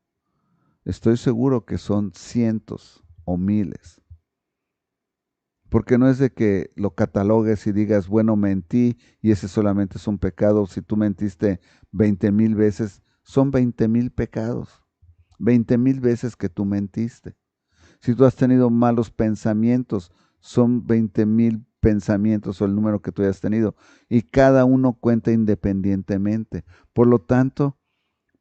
Estoy seguro que son cientos o miles. Porque no es de que lo catalogues y digas, bueno, mentí y ese solamente es un pecado. Si tú mentiste 20,000 veces, son 20,000 pecados. 20,000 veces que tú mentiste. Si tú has tenido malos pensamientos, son 20,000 pensamientos o el número que tú hayas tenido. Y cada uno cuenta independientemente. Por lo tanto,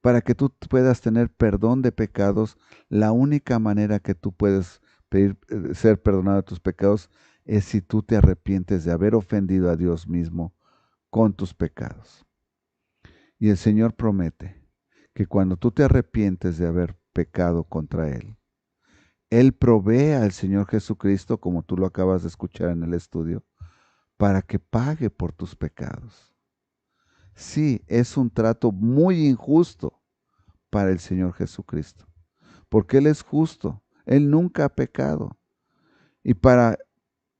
para que tú puedas tener perdón de pecados, la única manera que tú puedes pedir ser perdonado de tus pecados es si tú te arrepientes de haber ofendido a Dios mismo con tus pecados. Y el Señor promete que cuando tú te arrepientes de haber pecado contra Él, Él provee al Señor Jesucristo, como tú lo acabas de escuchar en el estudio, para que pague por tus pecados. Sí, es un trato muy injusto para el Señor Jesucristo, porque Él es justo, Él nunca ha pecado. Y para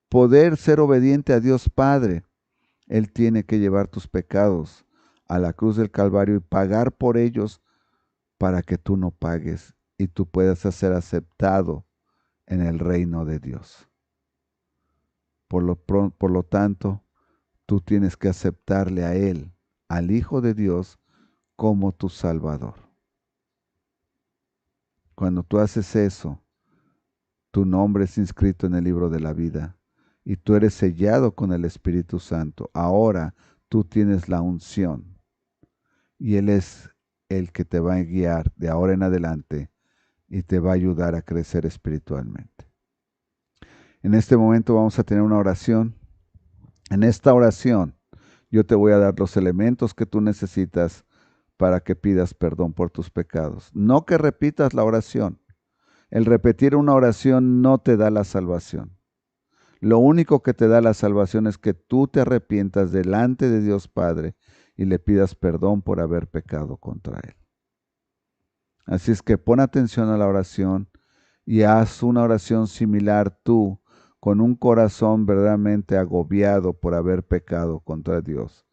poder ser obediente a Dios Padre, Él tiene que llevar tus pecados a la cruz del Calvario y pagar por ellos para que tú no pagues y tú puedas ser aceptado en el reino de Dios. Por lo tanto, tú tienes que aceptarle a Él, al Hijo de Dios, como tu Salvador. Cuando tú haces eso, tu nombre es inscrito en el libro de la vida y tú eres sellado con el Espíritu Santo. Ahora tú tienes la unción y Él es el que te va a guiar de ahora en adelante y te va a ayudar a crecer espiritualmente. En este momento vamos a tener una oración. En esta oración yo te voy a dar los elementos que tú necesitas para que pidas perdón por tus pecados. No que repitas la oración. El repetir una oración no te da la salvación. Lo único que te da la salvación es que tú te arrepientas delante de Dios Padre y le pidas perdón por haber pecado contra Él. Así es que pon atención a la oración y haz una oración similar tú, con un corazón verdaderamente agobiado por haber pecado contra Dios,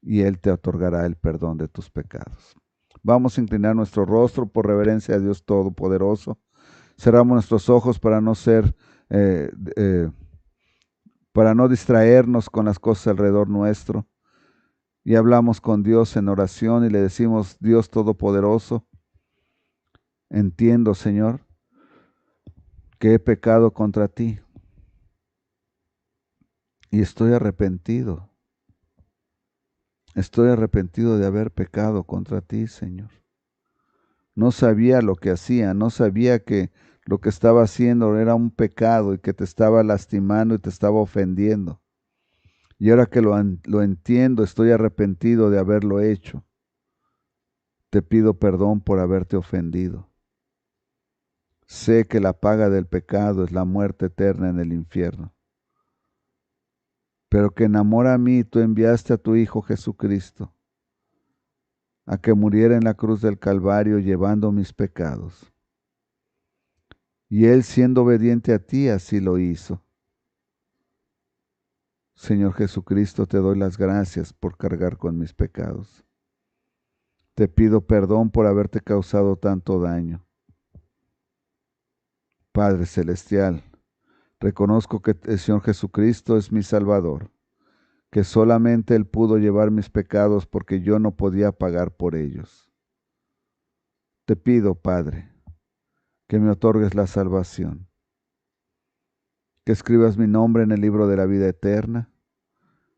y Él te otorgará el perdón de tus pecados. Vamos a inclinar nuestro rostro por reverencia a Dios Todopoderoso. Cerramos nuestros ojos para no distraernos con las cosas alrededor nuestro. Y hablamos con Dios en oración y le decimos: Dios Todopoderoso, entiendo, Señor, que he pecado contra ti y estoy arrepentido. Estoy arrepentido de haber pecado contra ti, Señor. No sabía lo que hacía, no sabía que lo que estaba haciendo era un pecado y que te estaba lastimando y te estaba ofendiendo. Y ahora que lo entiendo, estoy arrepentido de haberlo hecho. Te pido perdón por haberte ofendido. Sé que la paga del pecado es la muerte eterna en el infierno. Pero que en amor a mí tú enviaste a tu Hijo Jesucristo a que muriera en la cruz del Calvario llevando mis pecados. Y Él, siendo obediente a ti, así lo hizo. Señor Jesucristo, te doy las gracias por cargar con mis pecados. Te pido perdón por haberte causado tanto daño. Padre Celestial, reconozco que el Señor Jesucristo es mi Salvador, que solamente Él pudo llevar mis pecados porque yo no podía pagar por ellos. Te pido, Padre, que me otorgues la salvación, que escribas mi nombre en el libro de la vida eterna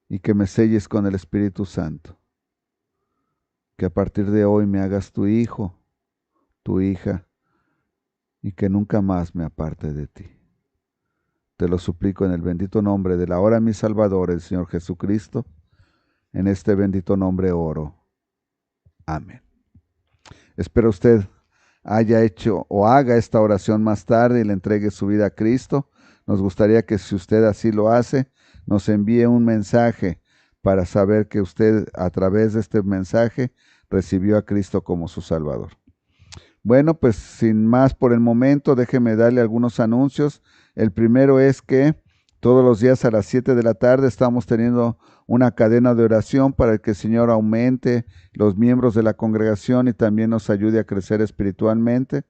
y que me selles con el Espíritu Santo, que a partir de hoy me hagas tu hijo, tu hija, y que nunca más me aparte de ti. Te lo suplico en el bendito nombre del ahora mi Salvador, el Señor Jesucristo. En este bendito nombre oro. Amén. Espero usted haya hecho o haga esta oración más tarde y le entregue su vida a Cristo. Nos gustaría que, si usted así lo hace, nos envíe un mensaje para saber que usted, a través de este mensaje, recibió a Cristo como su Salvador. Bueno, pues sin más por el momento, déjeme darle algunos anuncios. El primero es que todos los días a las 7 de la tarde estamos teniendo una cadena de oración para que el Señor aumente los miembros de la congregación y también nos ayude a crecer espiritualmente.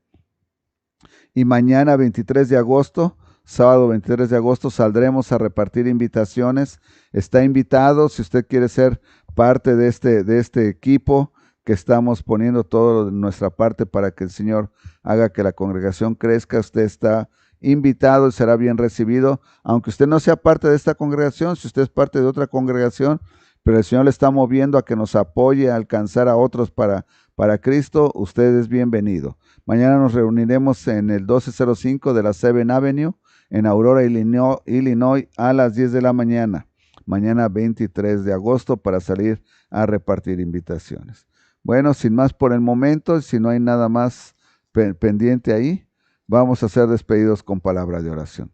Y mañana 23 de agosto, sábado 23 de agosto, saldremos a repartir invitaciones. Está invitado, si usted quiere ser parte de este equipo, que estamos poniendo todo de nuestra parte para que el Señor haga que la congregación crezca. Usted está invitado y será bien recibido, aunque usted no sea parte de esta congregación, si usted es parte de otra congregación, pero el Señor le está moviendo a que nos apoye a alcanzar a otros para Cristo, usted es bienvenido. Mañana nos reuniremos en el 1205 de la 7th Avenue, en Aurora, Illinois, a las 10 de la mañana. Mañana 23 de agosto para salir a repartir invitaciones. Bueno, sin más por el momento, si no hay nada más pendiente ahí, vamos a ser despedidos con palabra de oración.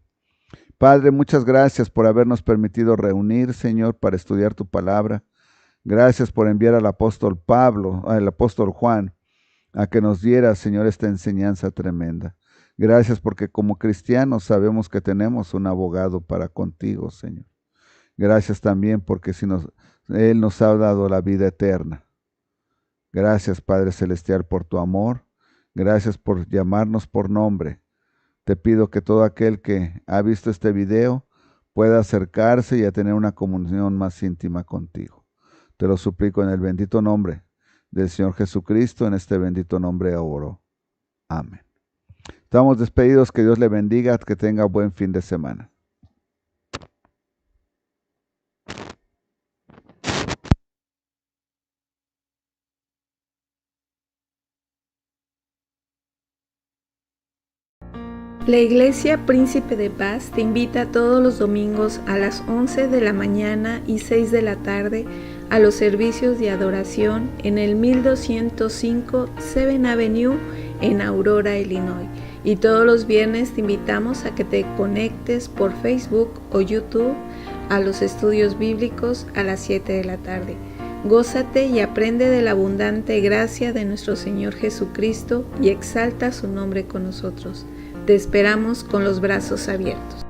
Padre, muchas gracias por habernos permitido reunir, Señor, para estudiar tu palabra. Gracias por enviar al apóstol Juan, a que nos diera, Señor, esta enseñanza tremenda. Gracias porque como cristianos sabemos que tenemos un abogado para contigo, Señor. Gracias también porque Él nos ha dado la vida eterna. Gracias, Padre Celestial, por tu amor. Gracias por llamarnos por nombre. Te pido que todo aquel que ha visto este video pueda acercarse y a tener una comunión más íntima contigo. Te lo suplico en el bendito nombre del Señor Jesucristo, en este bendito nombre oro. Amén. Estamos despedidos, que Dios le bendiga, que tenga buen fin de semana. La Iglesia Príncipe de Paz te invita todos los domingos a las 11 de la mañana y 6 de la tarde a los servicios de adoración en el 1205 7th Avenue en Aurora, Illinois. Y todos los viernes te invitamos a que te conectes por Facebook o YouTube a los estudios bíblicos a las 7 de la tarde. Gózate y aprende de la abundante gracia de nuestro Señor Jesucristo y exalta su nombre con nosotros. Te esperamos con los brazos abiertos.